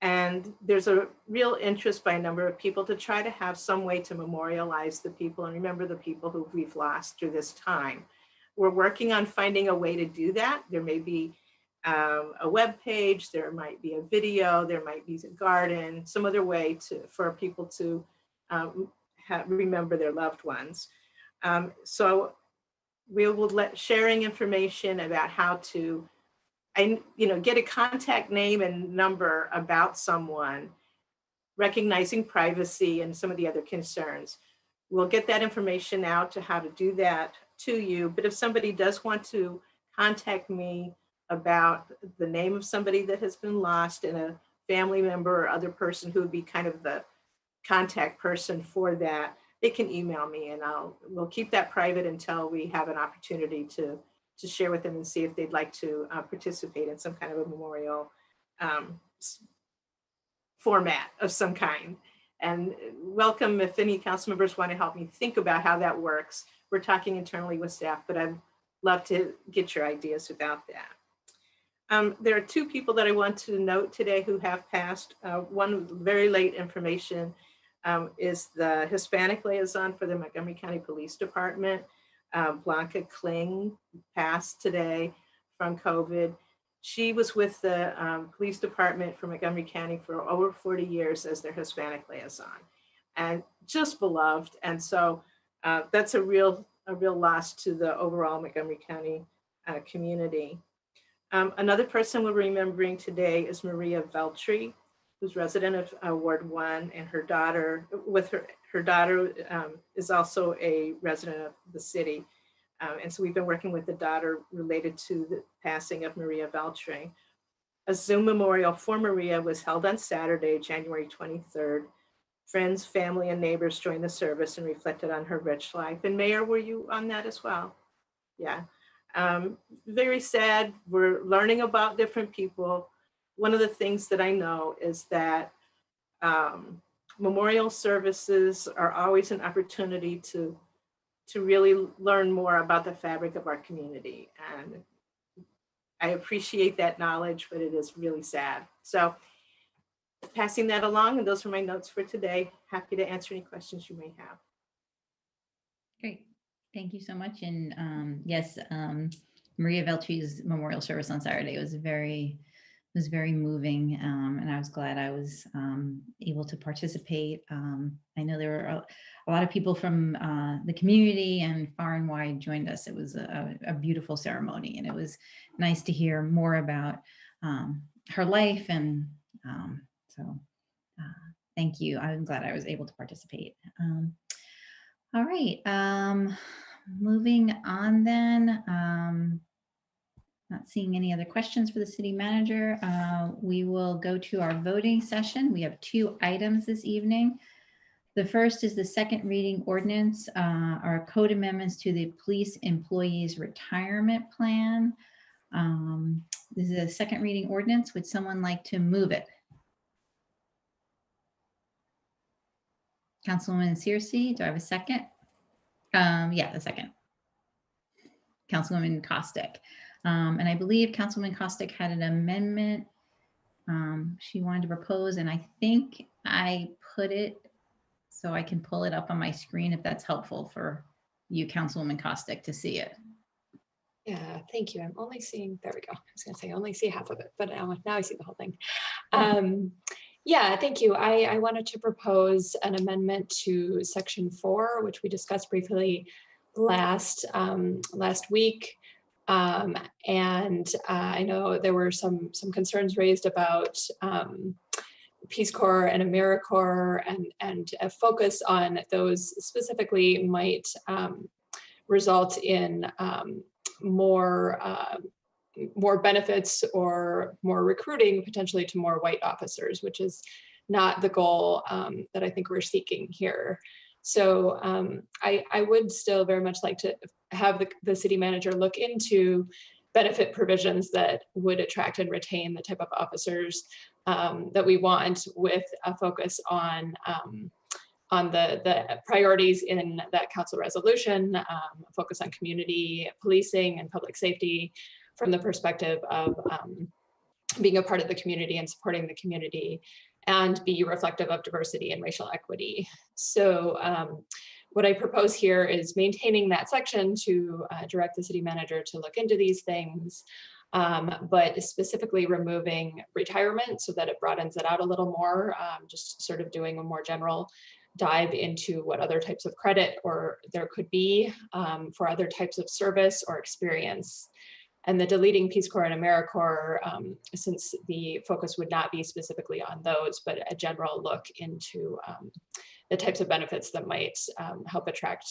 And there's a real interest by a number of people to try to have some way to memorialize the people and remember the people who we've lost through this time. We're working on finding a way to do that. There may be a web page, there might be a video, there might be a garden, some other way for people to remember their loved ones. So we will sharing information about how to get a contact name and number about someone, recognizing privacy and some of the other concerns. We'll get that information out to how to do that to you. But if somebody does want to contact me about the name of somebody that has been lost and a family member or other person who would be kind of the contact person for that, they can email me, and we'll keep that private until we have an opportunity to share with them and see if they'd like to participate in some kind of a memorial format of some kind. And welcome if any council members want to help me think about how that works. We're talking internally with staff, but I'd love to get your ideas about that. There are two people that I want to note today who have passed. One very late information is the Hispanic liaison for the Montgomery County Police Department. Blanca Kling passed today from COVID. She was with the police department for Montgomery County for over 40 years as their Hispanic liaison, and just beloved. And so that's a real loss to the overall Montgomery County community. Another person we're remembering today is Maria Veltri, who's resident of Ward 1, and her daughter, her daughter is also a resident of the city. And so we've been working with the daughter related to the passing of Maria Veltri. A Zoom memorial for Maria was held on Saturday, January 23rd. Friends, family, and neighbors joined the service and reflected on her rich life. And Mayor, were you on that as well? Yeah. Very sad. We're learning about different people. One of the things that I know is that memorial services are always an opportunity to really learn more about the fabric of our community. And I appreciate that knowledge, but it is really sad. So passing that along, and those are my notes for today. Happy to answer any questions you may have. Great. Thank you so much. And yes, Maria Veltri's memorial service on Saturday was very moving, and I was glad I was able to participate. I know there were a lot of people from the community and far and wide joined us. It was a beautiful ceremony, and it was nice to hear more about her life. And so thank you. I'm glad I was able to participate. All right, moving on then. Not seeing any other questions for the city manager. We will go to our voting session. We have 2 items this evening. The first is the second reading ordinance, our code amendments to the police employees retirement plan. This is a second reading ordinance. Would someone like to move it? Councilwoman Searcy, do I have a second? Yeah, a second. Councilwoman Costick. And I believe Councilwoman Costick had an amendment she wanted to propose, and I think I put it so I can pull it up on my screen if that's helpful for you, Councilwoman Costick, to see it. Yeah, thank you. I'm only seeing, there we go. I was gonna say I only see half of it, but now I see the whole thing. Yeah, thank you. I wanted to propose an amendment to section 4, which we discussed briefly last week. And I know there were some concerns raised about Peace Corps and AmeriCorps, and a focus on those specifically might result in more benefits or more recruiting potentially to more white officers, which is not the goal that I think we're seeking here. So I would still very much like to have the city manager look into benefit provisions that would attract and retain the type of officers that we want, with a focus on the priorities in that council resolution, focus on community policing and public safety from the perspective of being a part of the community and supporting the community, and be reflective of diversity and racial equity. So what I propose here is maintaining that section to direct the city manager to look into these things, but specifically removing retirement so that it broadens it out a little more, just sort of doing a more general dive into what other types of credit or there could be for other types of service or experience. And the deleting Peace Corps and AmeriCorps, since the focus would not be specifically on those, but a general look into the types of benefits that might help attract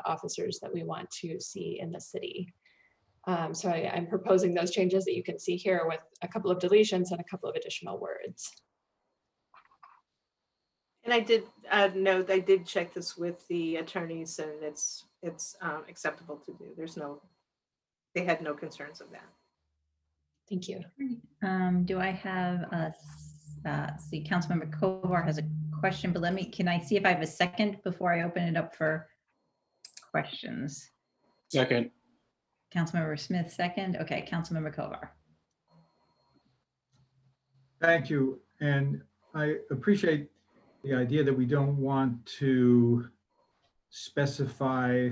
officers that we want to see in the city. So I'm proposing those changes that you can see here, with a couple of deletions and a couple of additional words. And I did note, I did check this with the attorneys, and it's acceptable to do. They had no concerns of that. Thank you. Do I have see, Councilmember Kovar has a question, but can I see if I have a second before I open it up for questions? Second. Councilmember Smith, second. Okay, Councilmember Kovar. Thank you. And I appreciate the idea that we don't want to specify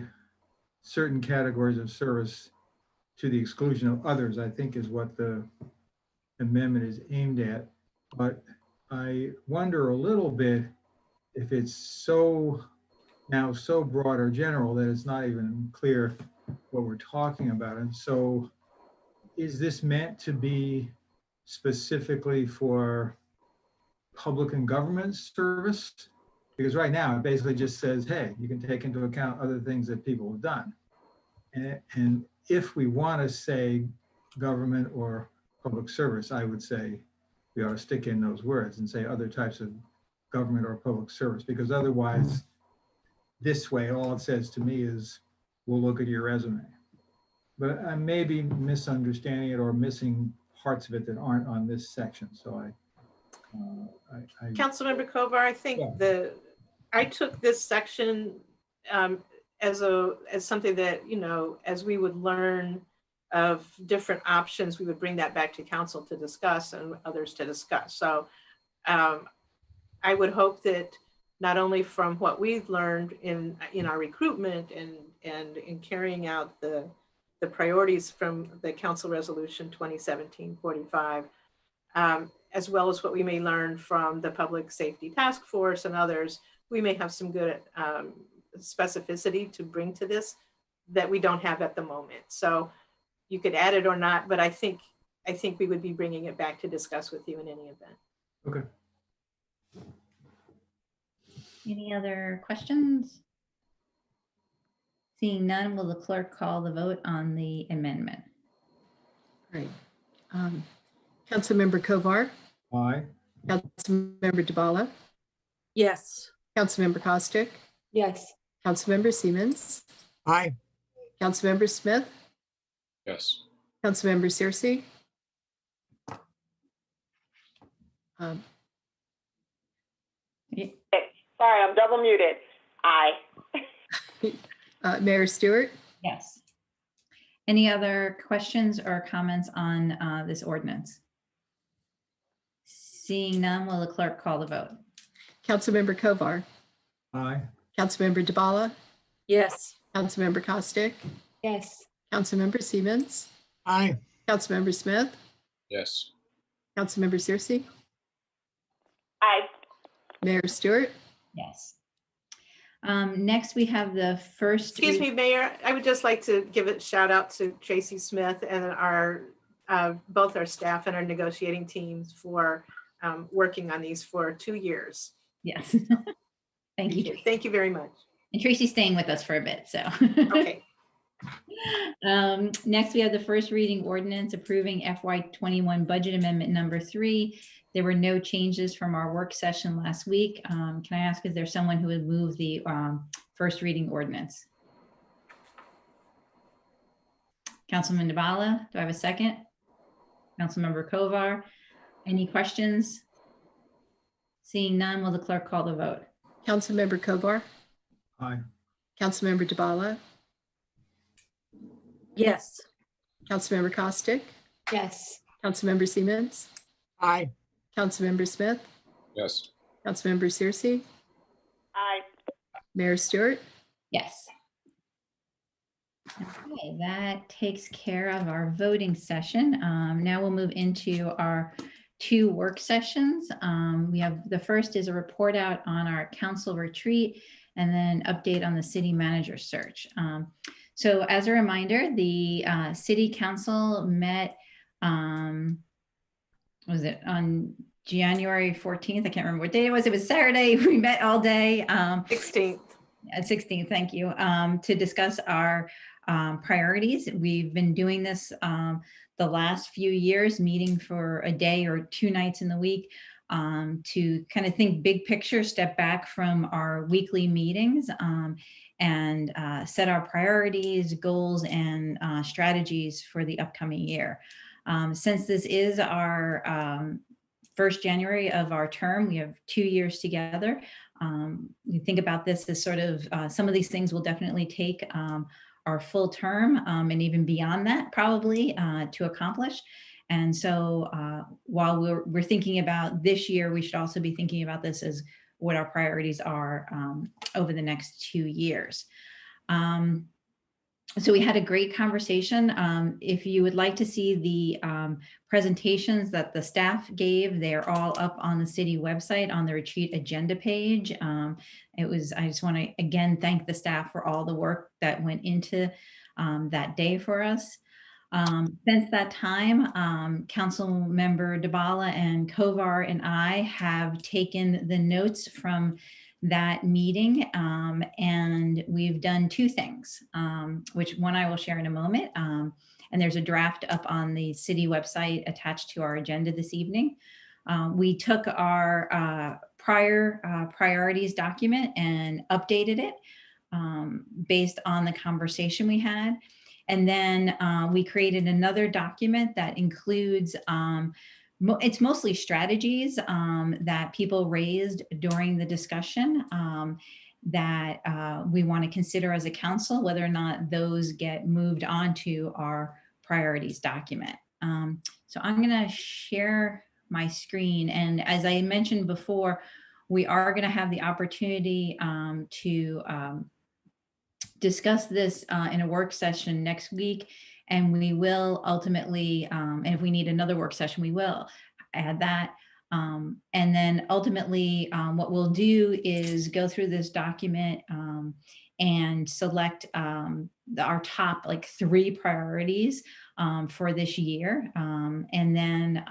certain categories of service to the exclusion of others, I think is what the amendment is aimed at. But I wonder a little bit if it's now so broad or general that it's not even clear what we're talking about. And so is this meant to be specifically for public and government service? Because right now it basically just says, hey, you can take into account other things that people have done. And if we want to say government or public service, I would say we ought to stick in those words and say other types of government or public service, because otherwise this way, all it says to me is, we'll look at your resume. But I may be misunderstanding it or missing parts of it that aren't on this section. So Councilmember Kovar, I think I took this section as something that, as we would learn of different options, we would bring that back to council to discuss and others to discuss. So I would hope that not only from what we've learned in our recruitment and in carrying out the priorities from the Council Resolution 2017-45, as well as what we may learn from the Public Safety Task Force and others, we may have some good specificity to bring to this that we don't have at the moment. So you could add it or not, but I think we would be bringing it back to discuss with you in any event. Okay. Any other questions? Seeing none, will the clerk call the vote on the amendment? Right. Councilmember Kovar, Aye. Councilmember DeBala, Yes. Councilmember Costick, Yes. Councilmember Siemens, Aye. Councilmember Smith, Yes. Councilmember Searcy. Sorry, I'm double muted. Aye. Mayor Stewart. Yes. Any other questions or comments on this ordinance? Seeing none, will the clerk call the vote? Councilmember Kovar, Aye. Councilmember DeBala, Yes. Councilmember Costick, Yes. Councilmember Siemens, Aye. Councilmember Smith, Yes. Councilmember Searcy, Aye. Mayor Stewart. Yes. Next, we have the first. Excuse me, Mayor, I would just like to give a shout out to Tracy Smith and both our staff and our negotiating teams for working on these for 2 years. Yes. Thank you. Thank you very much. And Tracy's staying with us for a bit, so. Okay. Next, we have the first reading ordinance approving FY21 budget amendment number 3. There were no changes from our work session last week. Can I ask, is there someone who would move the first reading ordinance? Councilman DeBala, do I have a second? Councilmember Kovar, any questions? Seeing none, will the clerk call the vote? Councilmember Kovar, Aye. Councilmember DeBala, Yes. Councilmember Costick, Yes. Councilmember Siemens, Aye. Councilmember Smith, Yes. Councilmember Searcy, Aye. Mayor Stewart. Yes. Okay, that takes care of our voting session. Now we'll move into our 2 work sessions. We have, the first is a report out on our council retreat and then update on the city manager search. So as a reminder, the city council met, was it on January 14th? I can't remember what day it was. It was Saturday. We met all day. 16th. 16th, thank you, to discuss our priorities. We've been doing this the last few years, meeting for a day or 2 nights in the week. to kind of think big picture, step back from our weekly meetings, and set our priorities, goals, and strategies for the upcoming year. Since this is our first January of our term, we have 2 years together. We think about this as sort of some of these things will definitely take our full term and even beyond that probably to accomplish. And so while we're thinking about this year, we should also be thinking about this as what our priorities are over the next 2 years. So we had a great conversation. If you would like to see the presentations that the staff gave, they're all up on the city website on the retreat agenda page. I just want to again thank the staff for all the work that went into that day for us. Since that time, Council Member Dabala and Kovar and I have taken the notes from that meeting, and we've done 2 things, which one I will share in a moment. And there's a draft up on the city website attached to our agenda this evening. We took our prior priorities document and updated it based on the conversation we had. And then we created another document that includes, it's mostly strategies that people raised during the discussion that we want to consider as a council, whether or not those get moved on to our priorities document. So I'm going to share my screen. And as I mentioned before, we are going to have the opportunity to discuss this in a work session next week. And we will ultimately, and if we need another work session, we will add that. And then ultimately, what we'll do is go through this document and select our top like 3 priorities for this year, and then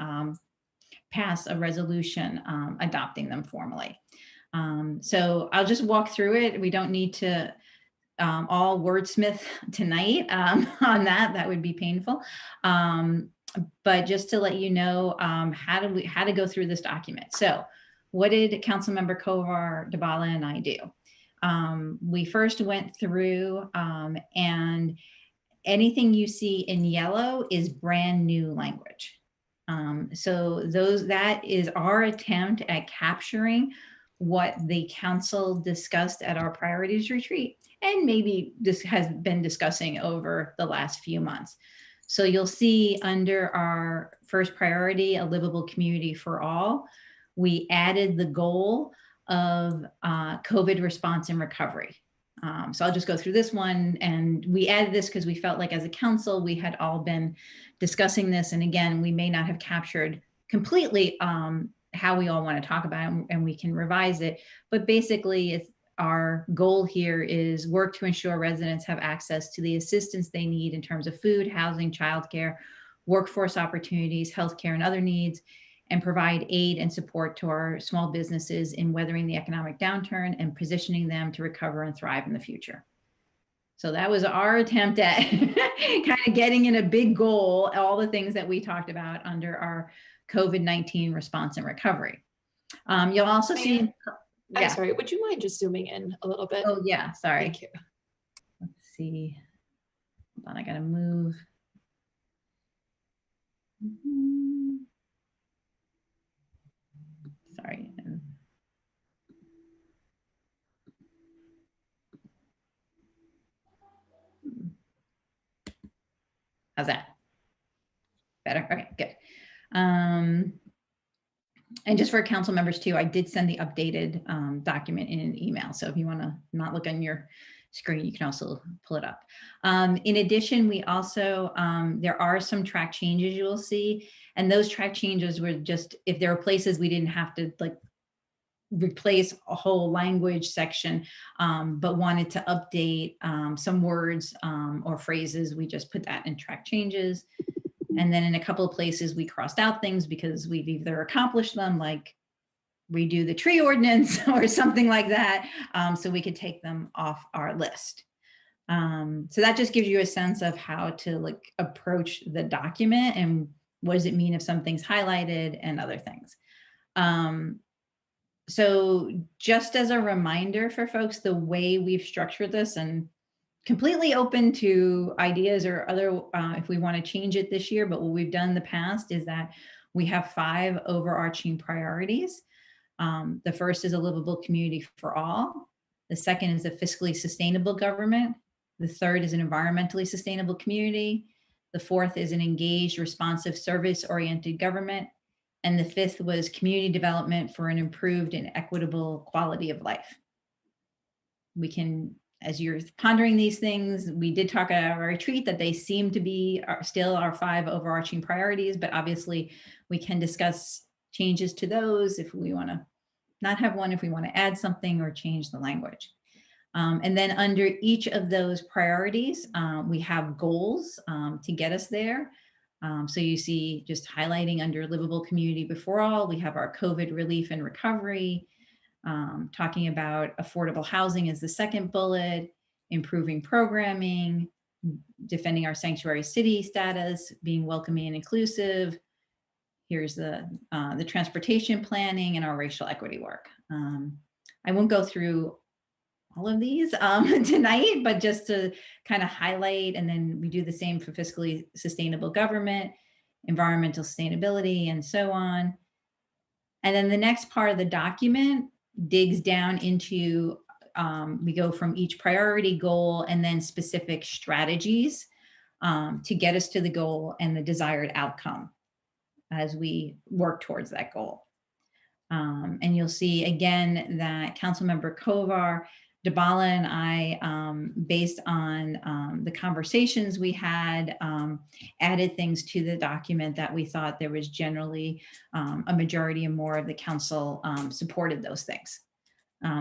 pass a resolution adopting them formally. So I'll just walk through it. We don't need to all wordsmith tonight on that. That would be painful. But just to let you know how to go through this document. So what did Councilmember Kovar, Dabala, and I do? We first went through and anything you see in yellow is brand new language. So that is our attempt at capturing what the council discussed at our priorities retreat, and maybe this has been discussing over the last few months. So you'll see under our first priority, a livable community for all, we added the goal of COVID response and recovery. So I'll just go through this one, and we added this because we felt like as a council, we had all been discussing this. And again, we may not have captured completely how we all want to talk about it, and we can revise it. But basically, it's our goal here is work to ensure residents have access to the assistance they need in terms of food, housing, childcare, workforce opportunities, healthcare, and other needs, and provide aid and support to our small businesses in weathering the economic downturn and positioning them to recover and thrive in the future. So that was our attempt at kind of getting in a big goal, all the things that we talked about under our COVID-19 response and recovery. You'll also see. I'm sorry, would you mind just zooming in a little bit? Oh yeah, sorry. Thank you. Let's see. Hold on, I gotta move. Sorry. How's that? Better? Okay, good. And just for council members too, I did send the updated document in an email. So if you want to not look on your screen, you can also pull it up. In addition, we also, there are some track changes you will see. And those track changes were just, if there are places we didn't have to like replace a whole language section, but wanted to update some words or phrases, we just put that in track changes. And then in a couple of places we crossed out things because we've either accomplished them, like redo the tree ordinance or something like that, so we could take them off our list. So that just gives you a sense of how to like approach the document and what does it mean if something's highlighted and other things. So just as a reminder for folks, the way we've structured this, and completely open to ideas or other, if we want to change it this year, but what we've done in the past is that we have 5 overarching priorities. The first is a livable community for all. The second is a fiscally sustainable government. The third is an environmentally sustainable community. The fourth is an engaged, responsive, service-oriented government. And the fifth was community development for an improved and equitable quality of life. We can, as you're pondering these things, we did talk at our retreat that they seem to be still our 5 overarching priorities, but obviously we can discuss changes to those if we want to not have one, if we want to add something or change the language. And then under each of those priorities, we have goals to get us there. So you see just highlighting under livable community before all, we have our COVID relief and recovery, talking about affordable housing as the second bullet, improving programming, defending our sanctuary city status, being welcoming and inclusive. Here's the transportation planning and our racial equity work. I won't go through all of these tonight, but just to kind of highlight, and then we do the same for fiscally sustainable government, environmental sustainability, and so on. And then the next part of the document digs down into, we go from each priority goal and then specific strategies to get us to the goal and the desired outcome as we work towards that goal. And you'll see again that Councilmember Kovar, Dabala, and I, based on the conversations we had, added things to the document that we thought there was generally a majority and more of the council supported those things.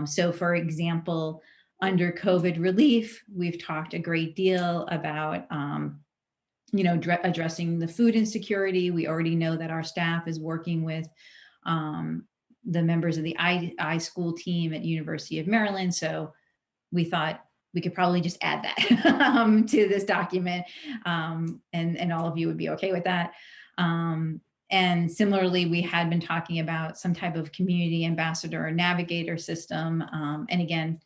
So for example, under COVID relief, we've talked a great deal about addressing the food insecurity. We already know that our staff is working with the members of the iSchool team at University of Maryland. So we thought we could probably just add that to this document, and all of you would be okay with that. And similarly, we had been talking about some type of community ambassador or navigator system. And again,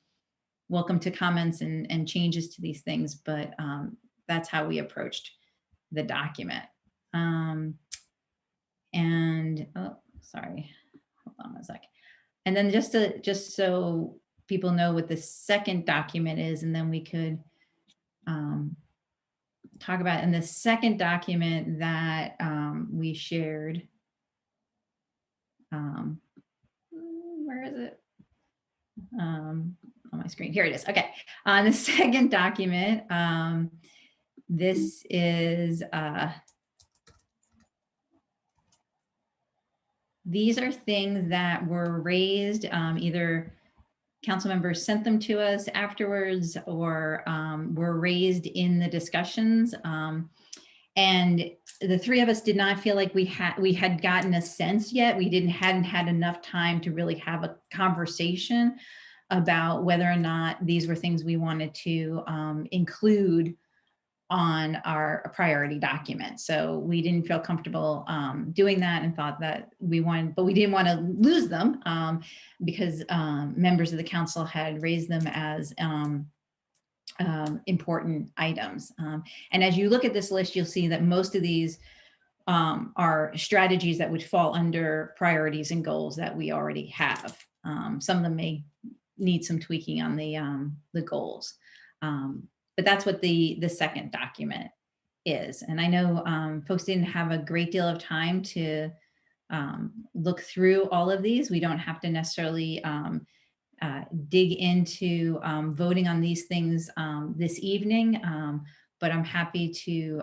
welcome to comments and changes to these things, but that's how we approached the document. And, oh, sorry, hold on a sec. And then just so people know what the second document is, and then we could talk about in the second document that we shared. Where is it? On my screen. Here it is. Okay. On the second document, this is these are things that were raised, either council members sent them to us afterwards or were raised in the discussions. And the three of us did not feel like we had gotten a sense yet. We hadn't had enough time to really have a conversation about whether or not these were things we wanted to include on our priority document. So we didn't feel comfortable doing that and thought that but we didn't want to lose them because members of the council had raised them as important items. And as you look at this list, you'll see that most of these are strategies that would fall under priorities and goals that we already have. Some of them may need some tweaking on the goals. But that's what the second document is. And I know folks didn't have a great deal of time to look through all of these. We don't have to necessarily dig into voting on these things this evening, but I'm happy to,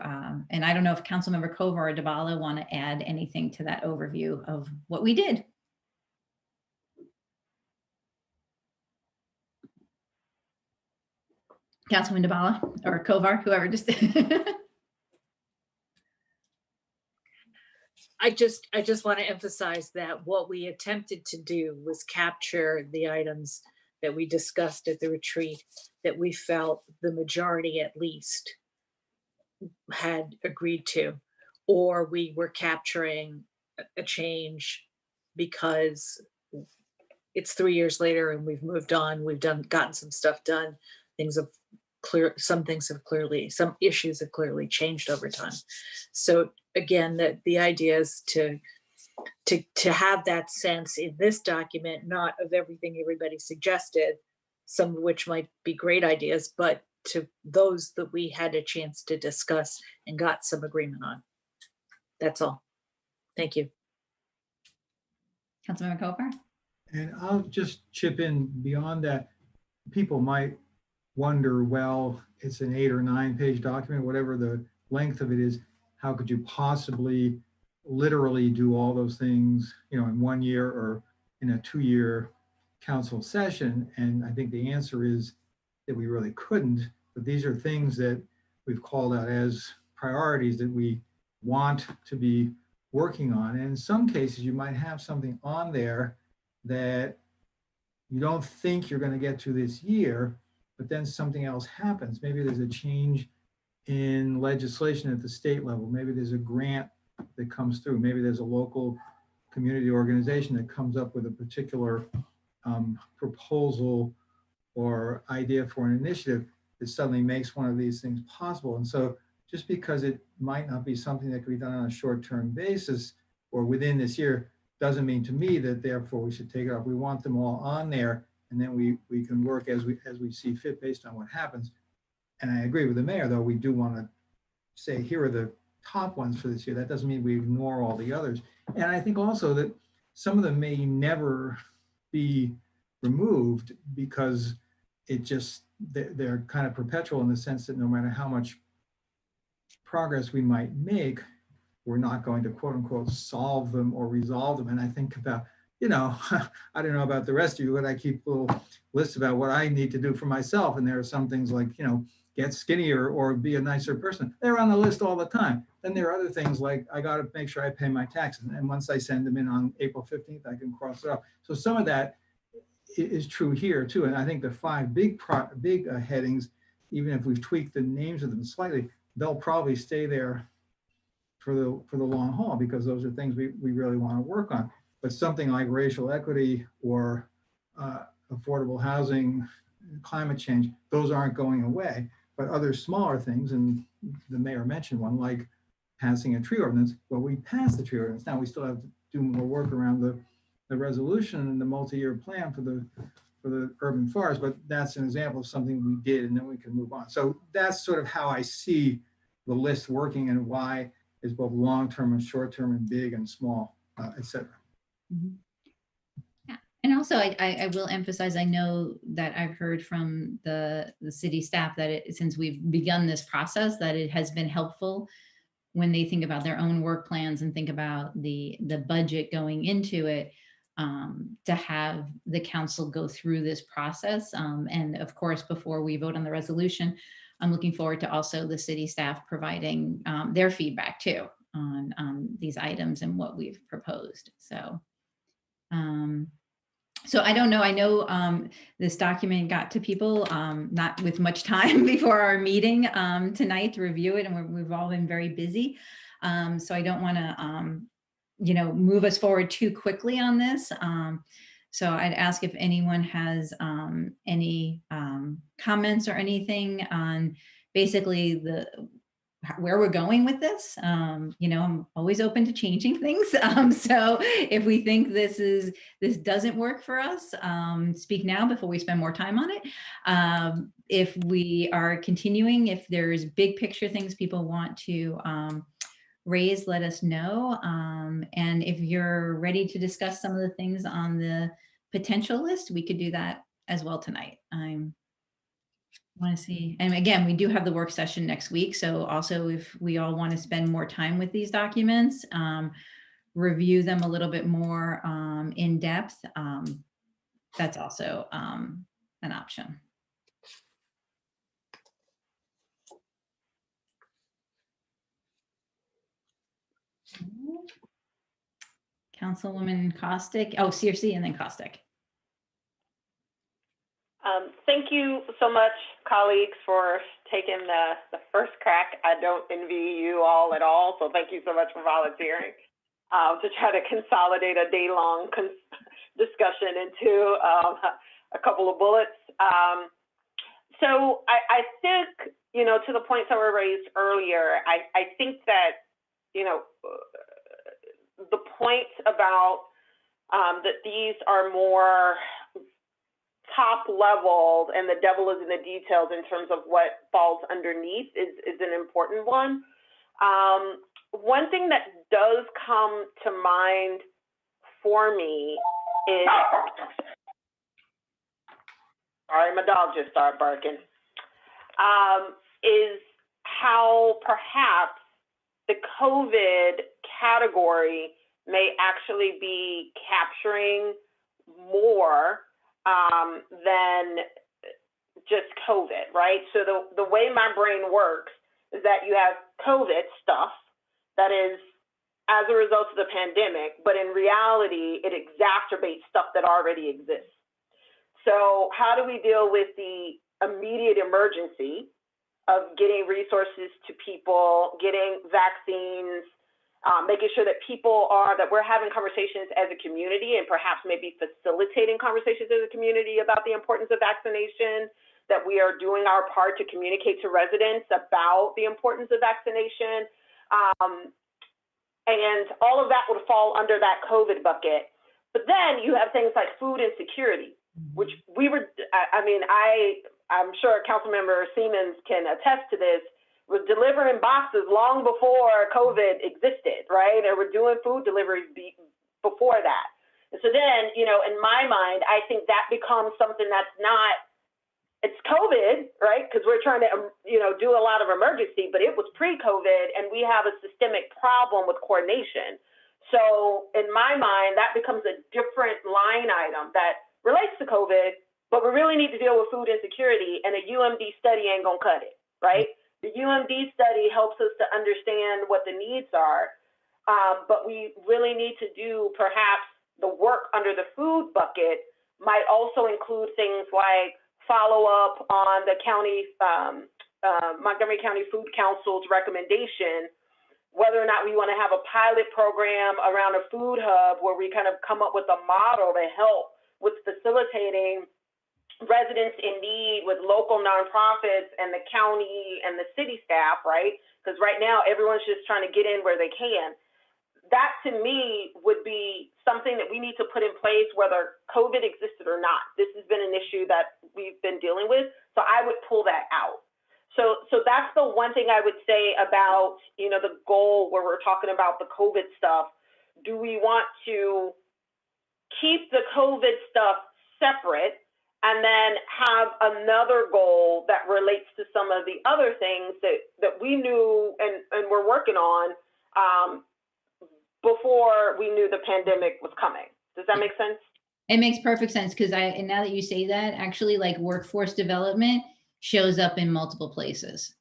and I don't know if Councilmember Kovar or Dabala want to add anything to that overview of what we did. Councilman Dabala or Kovar, whoever just I just want to emphasize that what we attempted to do was capture the items that we discussed at the retreat that we felt the majority at least had agreed to, or we were capturing a change because it's 3 years later and we've moved on. We've gotten some stuff done. Some issues have clearly changed over time. So again, the idea is to have that sense in this document, not of everything everybody suggested, some of which might be great ideas, but to those that we had a chance to discuss and got some agreement on. That's all. Thank you. Councilmember Cofer? And I'll just chip in beyond that. People might wonder, well, it's an 8 or 9 page document, whatever the length of it is. How could you possibly literally do all those things, in 1 year or in a 2-year council session? And I think the answer is that we really couldn't, but these are things that we've called out as priorities that we want to be working on. And in some cases, you might have something on there that you don't think you're going to get to this year, but then something else happens. Maybe there's a change in legislation at the state level. Maybe there's a grant that comes through. Maybe there's a local community organization that comes up with a particular proposal or idea for an initiative that suddenly makes one of these things possible. And so just because it might not be something that can be done on a short-term basis or within this year, doesn't mean to me that therefore we should take it off. We want them all on there, and then we can work as we see fit based on what happens. And I agree with the mayor, though, we do want to say, here are the top ones for this year. That doesn't mean we ignore all the others. And I think also that some of them may never be removed because they're kind of perpetual in the sense that no matter how much progress we might make, we're not going to quote unquote solve them or resolve them. And I think about, I don't know about the rest of you, but I keep little lists about what I need to do for myself. And there are some things like, get skinnier or be a nicer person. They're on the list all the time. Then there are other things like, I got to make sure I pay my taxes. And once I send them in on April 15th, I can cross it off. So some of that is true here too. And I think the 5 big headings, even if we've tweaked the names of them slightly, they'll probably stay there for the long haul, because those are things we really want to work on. But something like racial equity or affordable housing, climate change, those aren't going away. But other smaller things, and the mayor mentioned one, like passing a tree ordinance. Well, we passed the tree ordinance. Now we still have to do more work around the resolution and the multi-year plan for the urban forest, but that's an example of something we did, and then we can move on. So that's sort of how I see the list working and why it's both long-term and short-term and big and small, et cetera. Mm-hmm. Yeah. And also I will emphasize, I know that I've heard from the city staff that since we've begun this process, that it has been helpful when they think about their own work plans and think about the budget going into it, to have the council go through this process. And of course, before we vote on the resolution, I'm looking forward to also the city staff providing their feedback too on these items and what we've proposed. So, so I don't know. I know this document got to people not with much time before our meeting tonight to review it, and we've all been very busy. So I don't want to, move us forward too quickly on this. So I'd ask if anyone has any comments or anything on basically where we're going with this. I'm always open to changing things. So if we think this doesn't work for us, speak now before we spend more time on it. If we are continuing, if there's big picture things people want to raise, let us know. And if you're ready to discuss some of the things on the potential list, we could do that as well tonight. I want to see, and again, we do have the work session next week. So also if we all want to spend more time with these documents, review them a little bit more in depth, that's also an option. Councilwoman Costick, Searcy, and then Costick. Thank you so much, colleagues, for taking the first crack. I don't envy you all at all, so thank you so much for volunteering. to try to consolidate a day-long discussion into a couple of bullets. So I think, you know, to the points that were raised earlier, I think that, you know, the point about that these are more top level and the devil is in the details in terms of what falls underneath is an important one. One thing that does come to mind for me is, sorry, my dog just started barking, is how perhaps the COVID category may actually be capturing more than just COVID, right? So the way my brain works is that you have COVID stuff that is as a result of the pandemic, but in reality, it exacerbates stuff that already exists. So how do we deal with the immediate emergency of getting resources to people, getting vaccines, making sure that that we're having conversations as a community and perhaps maybe facilitating conversations as a community about the importance of vaccination, that we are doing our part to communicate to residents about the importance of vaccination. And all of that would fall under that COVID bucket. But then you have things like food insecurity, which we were, I'm sure Councilmember Siemens can attest to this, was delivering boxes long before COVID existed, right? And we're doing food deliveries before that. And so then, you know, in my mind, I think that becomes something that's not, it's COVID, right? Because we're trying to, you know, do a lot of emergency, but it was pre-COVID and we have a systemic problem with coordination. So in my mind, that becomes a different line item that relates to COVID, but we really need to deal with food insecurity, and a UMD study ain't gonna cut it, right? The UMD study helps us to understand what the needs are, but we really need to do perhaps the work under the food bucket might also include things like follow up on the county, Montgomery County Food Council's recommendation, whether or not we want to have a pilot program around a food hub where we kind of come up with a model to help with facilitating residents in need with local nonprofits and the county and the city staff, right? Because right now everyone's just trying to get in where they can. That to me would be something that we need to put in place whether COVID existed or not. This has been an issue that we've been dealing with, so I would pull that out. So that's the one thing I would say about, you know, the goal where we're talking about the COVID stuff. Do we want to keep the COVID stuff separate and then have another goal that relates to some of the other things that we knew and we're working on before we knew the pandemic was coming? Does that make sense? It makes perfect sense because and now that you say that, actually like workforce development shows up in multiple places.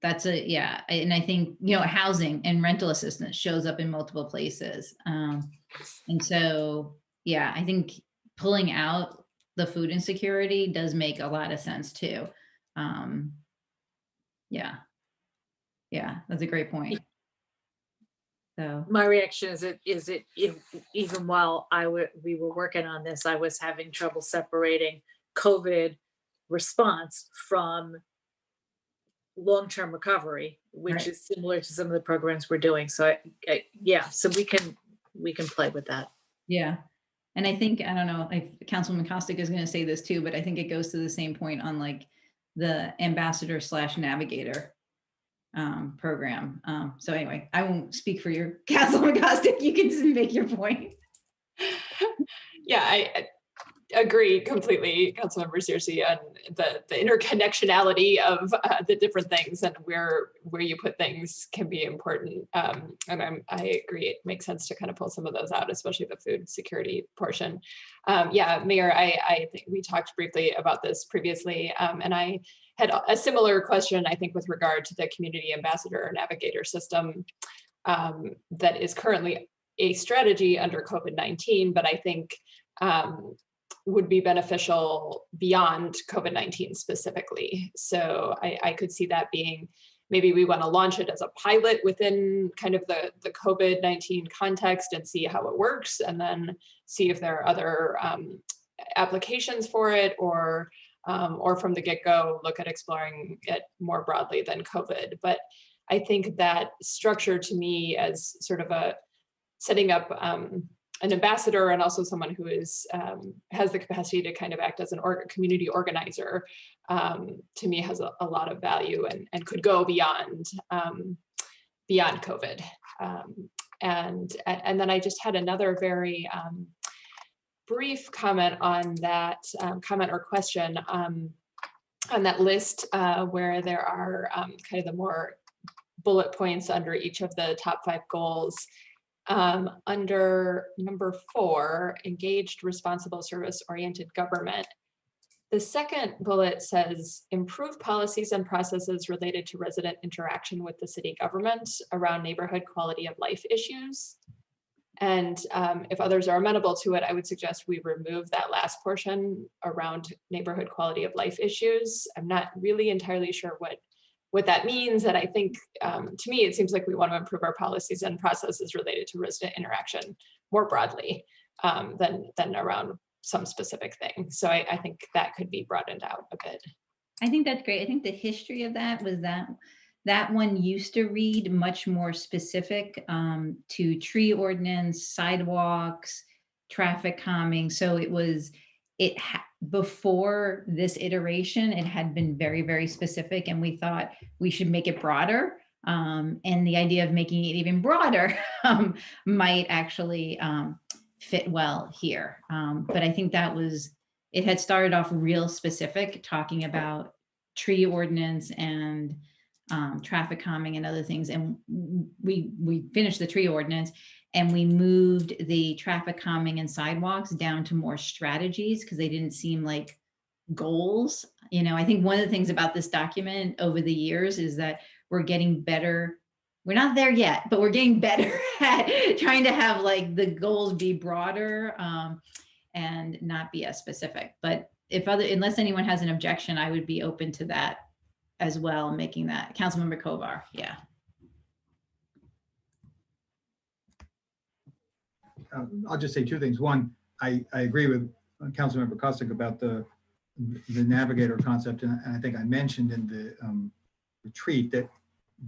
That's yeah. And I think, you know, housing and rental assistance shows up in multiple places. And so, yeah, I think pulling out the food insecurity does make a lot of sense too. Yeah, that's a great point. So my reaction is it even while we were working on this, I was having trouble separating COVID response from long-term recovery, which Right. is similar to some of the programs we're doing. So yeah, so we can play with that. yeah. And I think, I don't know if Councilman Costick is going to say this too, but I think it goes to the same point on like the ambassador/navigator program. So anyway, I won't speak for your Councilman Costick. You can make your point. Yeah, I agree completely, Councilmember Searcy, on the interconnectionality of the different things and where you put things can be important. And I agree, it makes sense to kind of pull some of those out, especially the food security portion. Yeah, Mayor, I think we talked briefly about this previously, and I had a similar question, I think, with regard to the community ambassador or navigator system that is currently a strategy under COVID-19, but I think would be beneficial beyond COVID-19 specifically. So I could see that being maybe we want to launch it as a pilot within kind of the COVID-19 context and see how it works, and then see if there are other applications for it, or from the get-go, look at exploring it more broadly than COVID. But I think that structure to me as sort of a setting up an ambassador and also someone who is has the capacity to kind of act as an community organizer, to me has a lot of value and could go beyond COVID. And then I just had another very brief comment on that comment or question on that list where there are kind of the more bullet points under each of the top 5 goals. Under number 4, engaged, responsible, service-oriented government. The second bullet says, improve policies and processes related to resident interaction with the city government around neighborhood quality of life issues. And if others are amenable to it, I would suggest we remove that last portion around neighborhood quality of life issues. I'm not really entirely sure what that means. And I think, to me, it seems like we want to improve our policies and processes related to resident interaction more broadly than around some specific thing. So I think that could be broadened out a bit. I think that's great. I think the history of that was that one used to read much more specific to tree ordinance, sidewalks, traffic calming. So before this iteration, it had been very, very specific, and we thought we should make it broader. And the idea of making it even broader might actually fit well here. But I think it had started off real specific, talking about tree ordinance and traffic calming and other things. And we finished the tree ordinance, and we moved the traffic calming and sidewalks down to more strategies because they didn't seem like goals. I think one of the things about this document over the years is that we're getting better. We're not there yet, but we're getting better at trying to have like the goals be broader and not be as specific. But unless anyone has an objection, I would be open to that as well, making that. Councilmember Kovar, yeah. I'll just say 2 things. One, I agree with Councilmember Kostick about the navigator concept. And I think I mentioned in the retreat that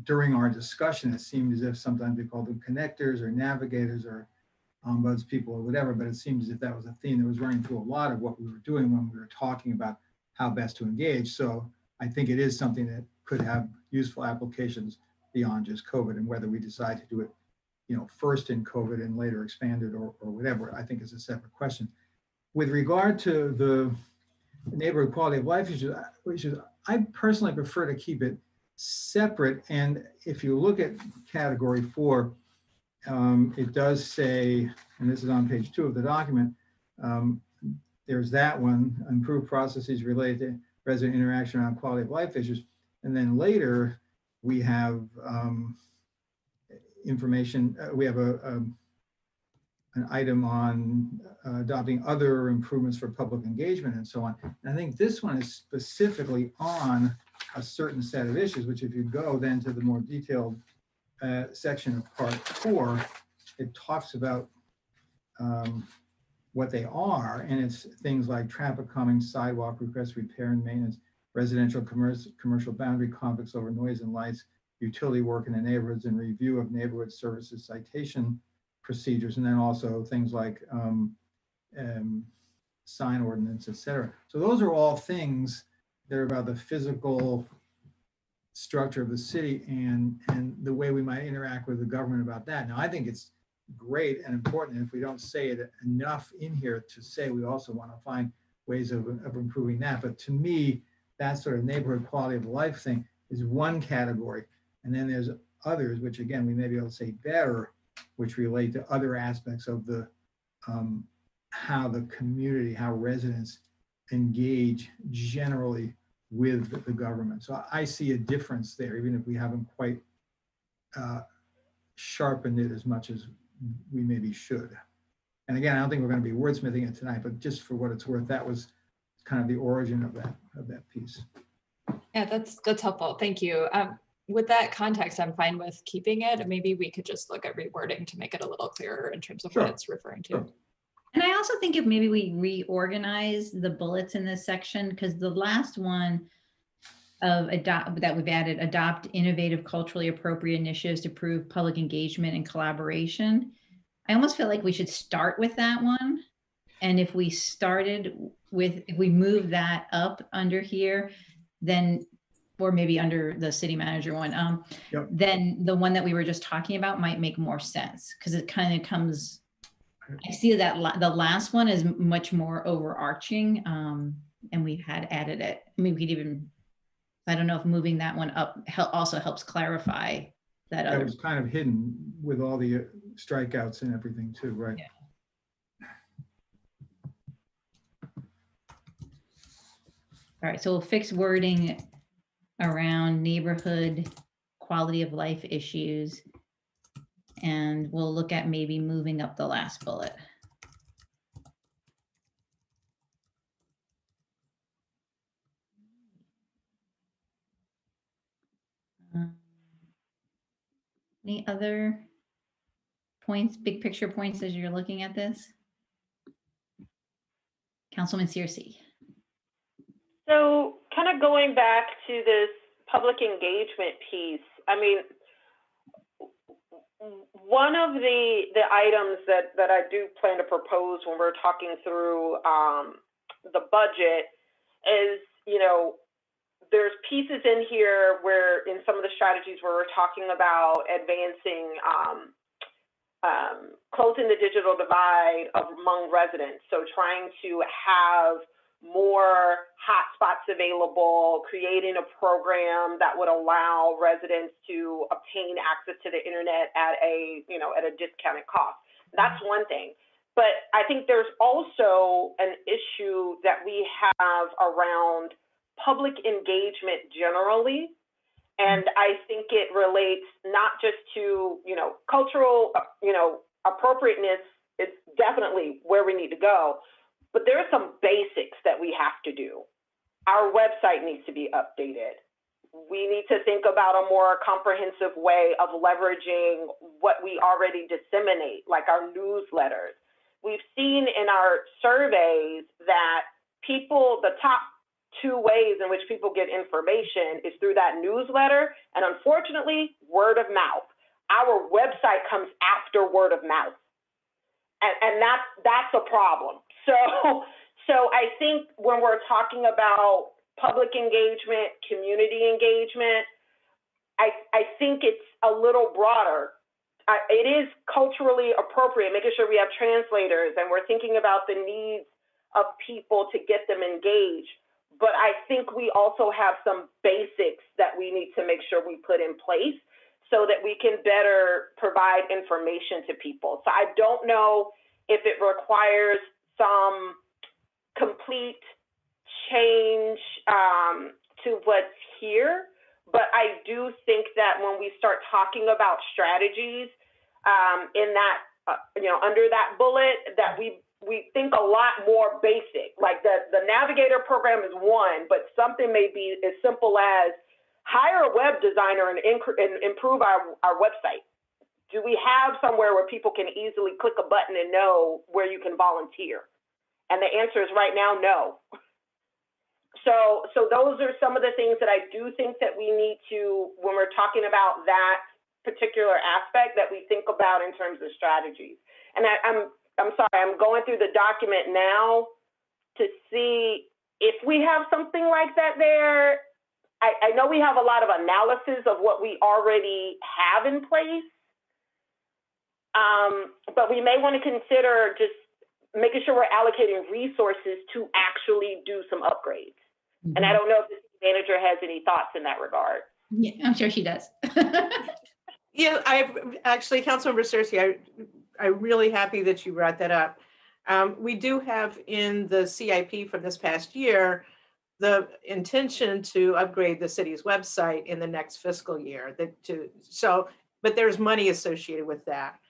during our discussion, it seemed as if sometimes we called them connectors or navigators or ombuds people or whatever, but it seemed as if that was a theme that was running through a lot of what we were doing when we were talking about how best to engage. So I think it is something that could have useful applications beyond just COVID, and whether we decide to do it first in COVID and later expanded or whatever, I think is a separate question. With regard to the neighborhood quality of life issues, I personally prefer to keep it separate. And if you look at category 4, it does say, and this is on page 2 of the document, there's that one, improve processes related to resident interaction around quality of life issues. And then later we have information, we have an item on adopting other improvements for public engagement and so on. And I think this one is specifically on a certain set of issues, which if you go then to the more detailed section of part 4, it talks about what they are. And it's things like traffic calming, sidewalk requests, repair and maintenance, residential commercial boundary conflicts over noise and lights, utility work in the neighborhoods, and review of neighborhood services citation procedures, and then also things like sign ordinance, et cetera. So those are all things that are about the physical structure of the city and the way we might interact with the government about that. Now, I think it's great and important, if we don't say it enough in here, to say we also want to find ways of improving that. But to me, that sort of neighborhood quality of life thing is one category. And then there's others, which again, we may be able to say better, which relate to other aspects of the how the community, how residents engage generally with the government. So I see a difference there, even if we haven't quite sharpened it as much as we maybe should. And again, I don't think we're going to be wordsmithing it tonight, but just for what it's worth, that was kind of the origin of that piece. Yeah, that's helpful. Thank you. with that context, I'm fine with keeping it. Maybe we could just look at rewording to make it a little clearer in terms of what Sure. it's referring to. Sure. And I also think if maybe we reorganize the bullets in this section, because the last one of adopt that we've added, adopt innovative, culturally appropriate initiatives to improve public engagement and collaboration. I almost feel like we should start with that one. And if we move that up under here, then, or maybe under the city manager one, Yep. then the one that we were just talking about might make more sense, because it kind of comes, I see that the last one is much more overarching, and we had added it. I mean, we could even, I don't know if moving that one up also helps clarify that That other. was kind of hidden with all the strikeouts and everything too, right? Yeah. All right, so we'll fix wording around neighborhood quality of life issues. And we'll look at maybe moving up the last bullet. Any other points, big picture points as you're looking at this? Councilman Searcy. So kind of going back to this public engagement piece, I mean, one of the items that I do plan to propose when we're talking through the budget is, you know, there's pieces in here where in some of the strategies where we're talking about advancing, closing the digital divide among residents. So trying to have more hotspots available, creating a program that would allow residents to obtain access to the internet at a, you know, at a discounted cost. That's one thing. But I think there's also an issue that we have around public engagement generally. And I think it relates not just to, you know, cultural, you know, appropriateness is definitely where we need to go. But there are some basics that we have to do. Our website needs to be updated. We need to think about a more comprehensive way of leveraging what we already disseminate, like our newsletters. We've seen in our surveys that people, the top 2 ways in which people get information is through that newsletter, and unfortunately, word of mouth. Our website comes after word of mouth. And that's a problem. So I think when we're talking about public engagement, community engagement, I think it's a little broader. It is culturally appropriate, making sure we have translators and we're thinking about the needs of people to get them engaged. But I think we also have some basics that we need to make sure we put in place so that we can better provide information to people. So I don't know if it requires some complete change to what's here, but I do think that when we start talking about strategies in that, you know, under that bullet, that we think a lot more basic. Like the Navigator program is one, but something may be as simple as hire a web designer and improve our website. Do we have somewhere where people can easily click a button and know where you can volunteer? And the answer is right now, no. So those are some of the things that I do think that we need to, when we're talking about that particular aspect, that we think about in terms of strategies. And I'm sorry, I'm going through the document now to see if we have something like that there. I know we have a lot of analysis of what we already have in place. But we may want to consider just making sure we're allocating resources to actually do some upgrades. Mm-hmm. And I don't know if the manager has any thoughts in that regard. Yeah, I'm sure she does. Yeah, I actually, Councilmember Searcy, I'm really happy that you brought that up. We do have in the CIP from this past year, the intention to upgrade the city's website in the next fiscal year. But there's money associated with that.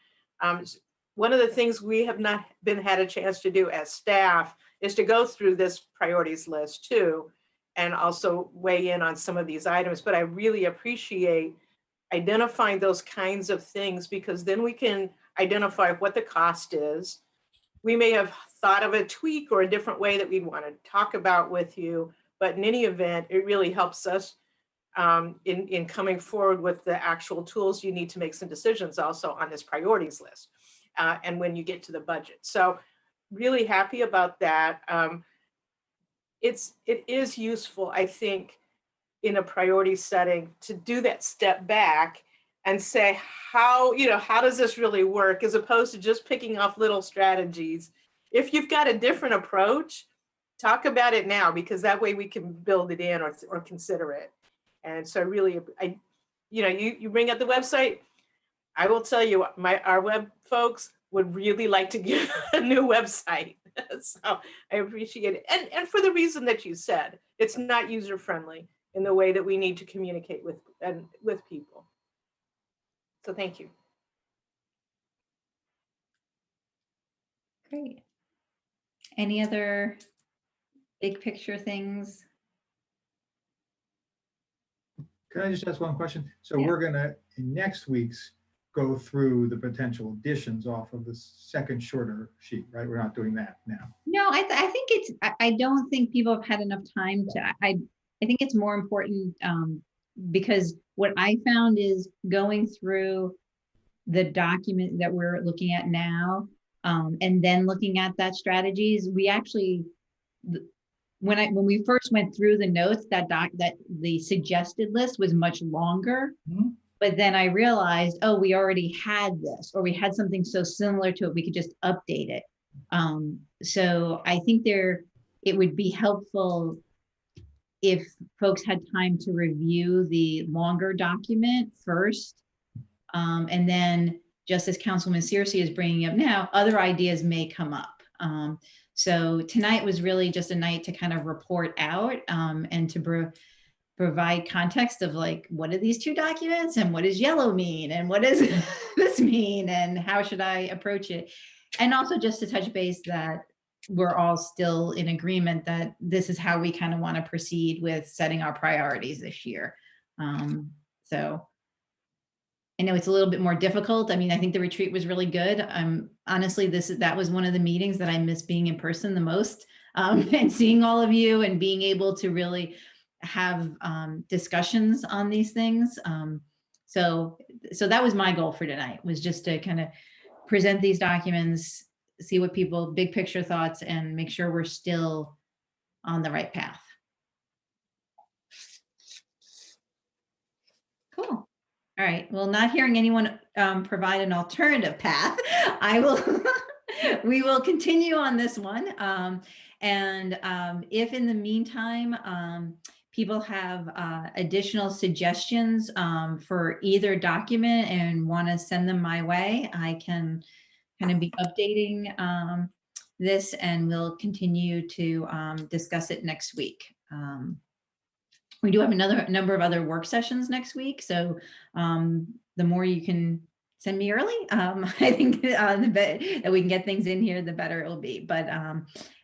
One of the things we have not had a chance to do as staff is to go through this priorities list too, and also weigh in on some of these items. But I really appreciate identifying those kinds of things, because then we can identify what the cost is. We may have thought of a tweak or a different way that we'd want to talk about with you, but in any event, it really helps us in coming forward with the actual tools you need to make some decisions also on this priorities list and when you get to the budget. So really happy about that. It is useful, I think, in a priority setting to do that step back and say, how does this really work, as opposed to just picking off little strategies. If you've got a different approach, talk about it now, because that way we can build it in or consider it. And so really, you bring up the website. I will tell you, our web folks would really like to get a new website. So I appreciate it. And for the reason that you said, it's not user-friendly in the way that we need to communicate with people. So thank you. Great. Any other big picture things? Can I just ask one question? So Yeah. we're gonna, in next week's, go through the potential additions off of the second shorter sheet, right? We're not doing that now. No, I think it's, I don't think people have had enough time to, I think it's more important because what I found is going through the document that we're looking at now and then looking at that strategies, we actually, when we first went through the notes, that the suggested list was much longer. Mm-hmm. But then I realized, oh, we already had this, or we had something so similar to it, we could just update it. So I think it would be helpful if folks had time to review the longer document first. And then, just as Councilman Searcy is bringing up now, other ideas may come up. So tonight was really just a night to kind of report out and to provide context of like, what are these two documents and what does yellow mean and what does this mean and how should I approach it? And also just to touch base that we're all still in agreement that this is how we kind of want to proceed with setting our priorities this year. So I know it's a little bit more difficult. I mean, I think the retreat was really good. Honestly, that was one of the meetings that I miss being in person the most, and seeing all of you and being able to really have discussions on these things. So that was my goal for tonight, was just to kind of present these documents, see what people, big picture thoughts, and make sure we're still on the right path. Cool. All right. Well, not hearing anyone provide an alternative path, we will continue on this one. If in the meantime, people have additional suggestions for either document and want to send them my way, I can kind of be updating this, and we'll continue to discuss it next week. We do have another number of other work sessions next week, so the more you can send me early, I think the better that we can get things in here, the better it will be. But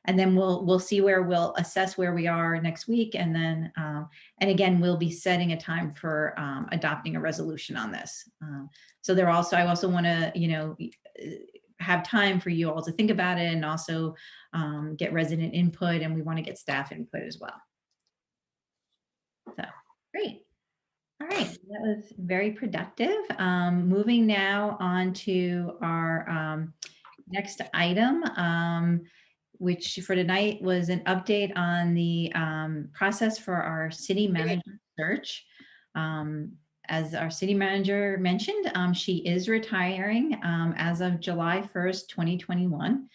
and then we'll see where we'll assess where we are next week, and then and again we'll be setting a time for adopting a resolution on this. So I also want to have time for you all to think about it, and also get resident input, and we want to get staff input as well. So great. All right, that was very productive. Moving now on to our next item, which for tonight was an update on the process for our city manager search. As our city manager mentioned, she is retiring as of July 1st, 2021.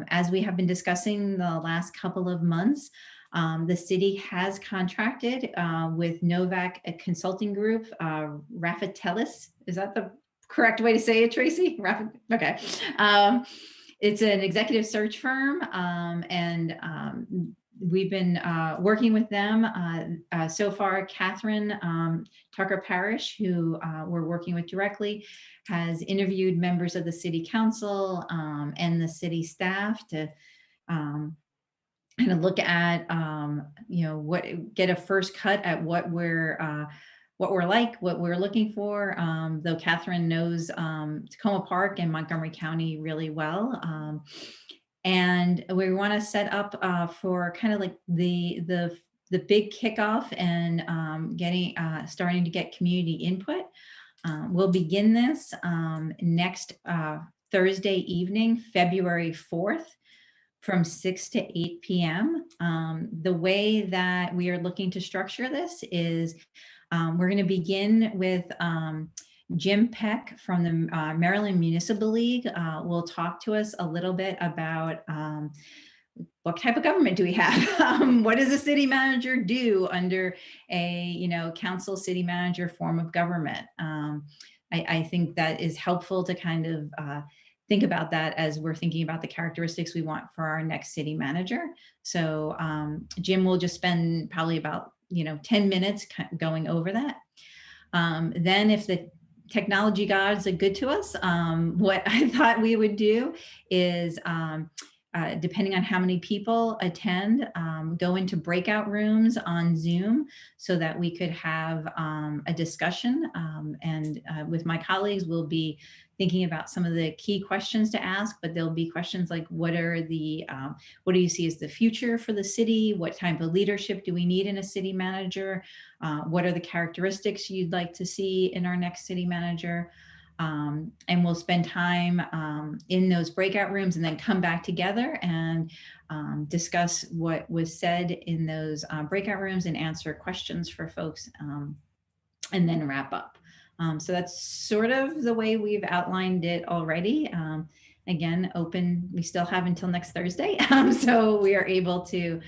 As we have been discussing the last couple of months, the city has contracted with Novak Consulting Group, Rafatellis. Is that the correct way to say it, Tracy? Okay. It's an executive search firm, and we've been working with them. So far, Catherine Tucker Parrish, who we're working with directly, has interviewed members of the city council and the city staff to kind of look at, get a first cut at what we're like, what we're looking for. Though Catherine knows Tacoma Park and Montgomery County really well. And we want to set up for kind of like the big kickoff and starting to get community input. We'll begin this next Thursday evening, February 4th, from 6 to 8 p.m. The way that we are looking to structure this is we're going to begin with Jim Peck from the Maryland Municipal League. Will talk to us a little bit about what type of government do we have? What does a city manager do under a council city manager form of government? I think that is helpful to kind of think about that as we're thinking about the characteristics we want for our next city manager. So Jim will just spend probably about 10 minutes going over that. Then if the technology gods are good to us, what I thought we would do is depending on how many people attend, go into breakout rooms on Zoom so that we could have a discussion. And with my colleagues, we'll be thinking about some of the key questions to ask, but there'll be questions like, what do you see as the future for the city? What type of leadership do we need in a city manager? What are the characteristics you'd like to see in our next city manager? And we'll spend time in those breakout rooms and then come back together and discuss what was said in those breakout rooms and answer questions for folks and then wrap up. So that's sort of the way we've outlined it already. Again, open, we still have until next Thursday. So we are able to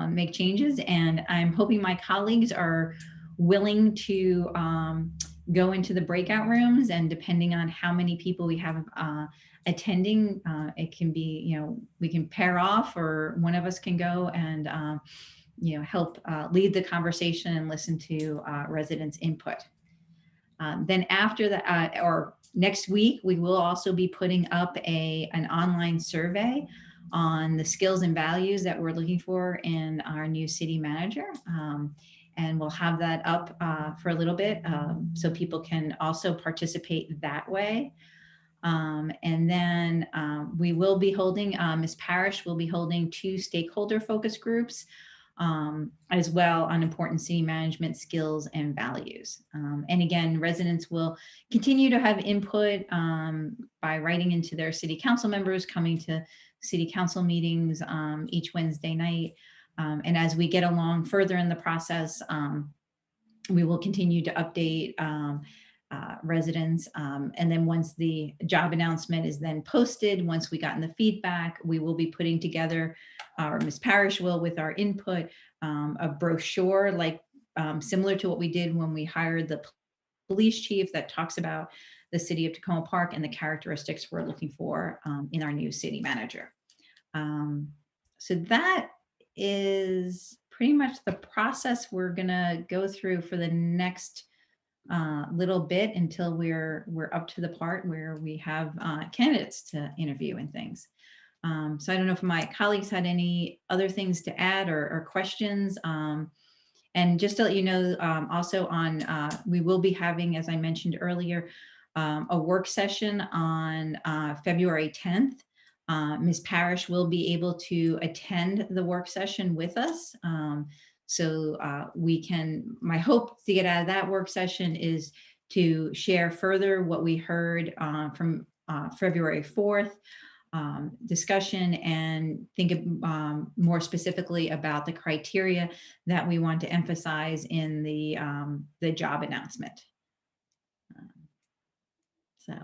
make changes, and I'm hoping my colleagues are willing to go into the breakout rooms, and depending on how many people we have attending, it can be, we can pair off, or one of us can go and, help lead the conversation and listen to residents' input. Then after that, or next week, we will also be putting up an online survey on the skills and values that we're looking for in our new city manager. And we'll have that up for a little bit so people can also participate that way. And then we will be holding, Ms. Parrish will be holding 2 stakeholder focus groups as well on important city management skills and values. And again, residents will continue to have input by writing into their city council members, coming to city council meetings each Wednesday night. And as we get along further in the process, we will continue to update residents. And then once the job announcement is then posted, once we gotten the feedback, we will be putting together, or Ms. Parrish will, with our input, a brochure like similar to what we did when we hired the police chief, that talks about the city of Tacoma Park and the characteristics we're looking for in our new city manager. So that is pretty much the process we're gonna go through for the next little bit until we're up to the part where we have candidates to interview and things. So I don't know if my colleagues had any other things to add or questions. And just to let you know, also we will be having, as I mentioned earlier, a work session on February 10th. Ms. Parrish will be able to attend the work session with us. So we can, my hope to get out of that work session is to share further what we heard from February 4th discussion, and think more specifically about the criteria that we want to emphasize in the job announcement. So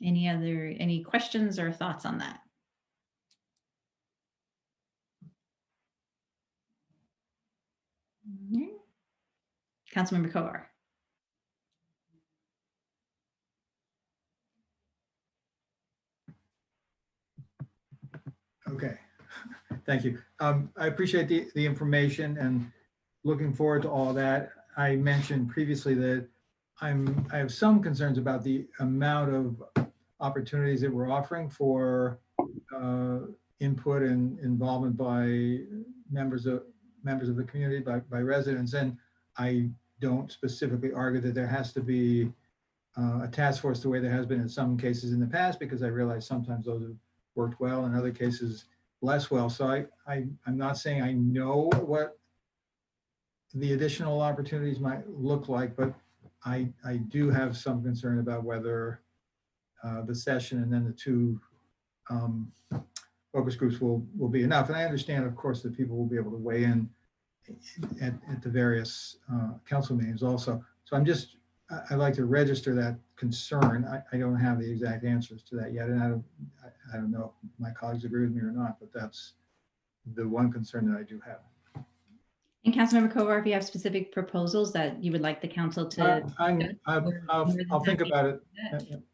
any questions or thoughts on that? Councilmember Kovar. Okay, thank you. I appreciate the information and looking forward to all that. I mentioned previously that I have some concerns about the amount of opportunities that we're offering for input and involvement by members of the community, by residents. And I don't specifically argue that there has to be a task force the way there has been in some cases in the past, because I realize sometimes those have worked well, in other cases less well. So I'm not saying I know what the additional opportunities might look like, but I do have some concern about whether the session and then the two focus groups will be enough. And I understand, of course, that people will be able to weigh in at the various council meetings also. So I like to register that concern. I don't have the exact answers to that yet, and I don't know if my colleagues agree with me or not, but that's the one concern that I do have. And Councilmember Kovar, if you have specific proposals that you would like the council to, I'll think about it.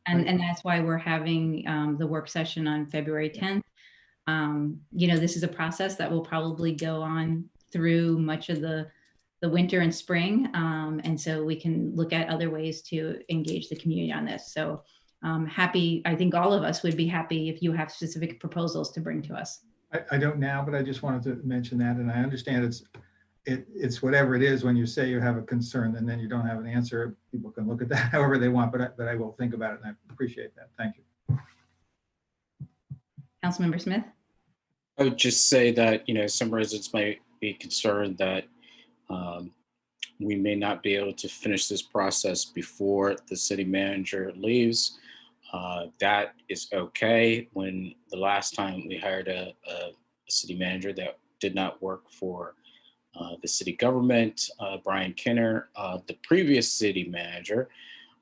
and that's why we're having the work session on February 10th. This is a process that will probably go on through much of the winter and spring. And so we can look at other ways to engage the community on this. So I think all of us would be happy if you have specific proposals to bring to us. I don't now, but I just wanted to mention that. And I understand it's whatever it is when you say you have a concern and then you don't have an answer. People can look at that however they want, but I will think about it, and I appreciate that. Thank you. Councilmember Smith? I would just say that, some residents might be concerned that we may not be able to finish this process before the city manager leaves. That is okay. When the last time we hired a city manager that did not work for the city government, Brian Kinner, the previous city manager,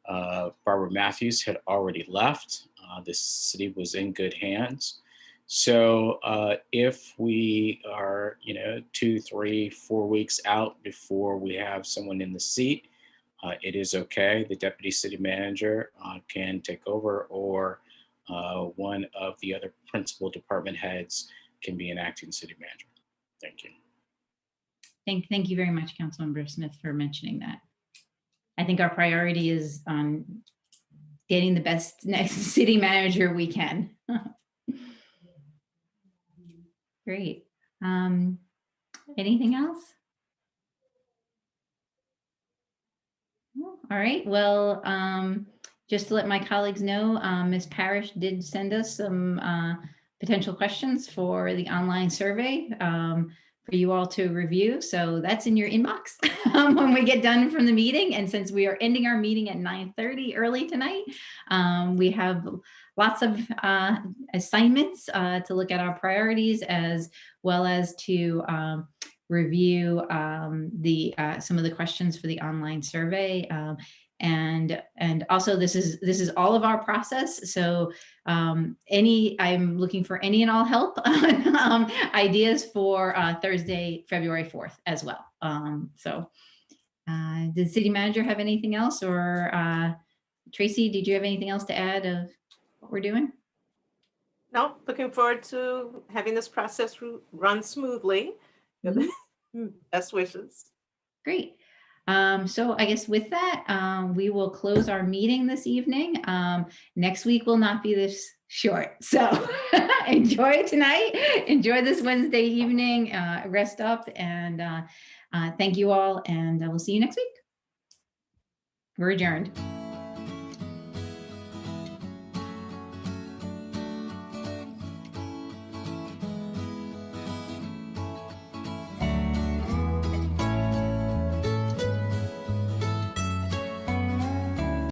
Barbara Matthews, had already left. The city was in good hands. So if we are, 2, 3, 4 weeks out before we have someone in the seat, it is okay. The deputy city manager can take over, or one of the other principal department heads can be an acting city manager. Thank you. Thank you very much, Councilmember Smith, for mentioning that. I think our priority is on getting the best next city manager we can. Great. Anything else? All right. Well, just to let my colleagues know, Ms. Parrish did send us some potential questions for the online survey for you all to review. So that's in your inbox when we get done from the meeting. And since we are ending our meeting at 9:30 early tonight, we have lots of assignments to look at our priorities, as well as to review some of the questions for the online survey. And also this is all of our process. So I'm looking for any and all help on ideas for Thursday, February 4th as well. Did the city manager have anything else, or Tracy, did you have anything else to add of what we're doing? No, looking forward to having this process run smoothly. Best wishes. Great. So I guess with that, we will close our meeting this evening. Next week will not be this short. So enjoy tonight. Enjoy this Wednesday evening. Rest up, and thank you all. And we'll see you next week. We're adjourned.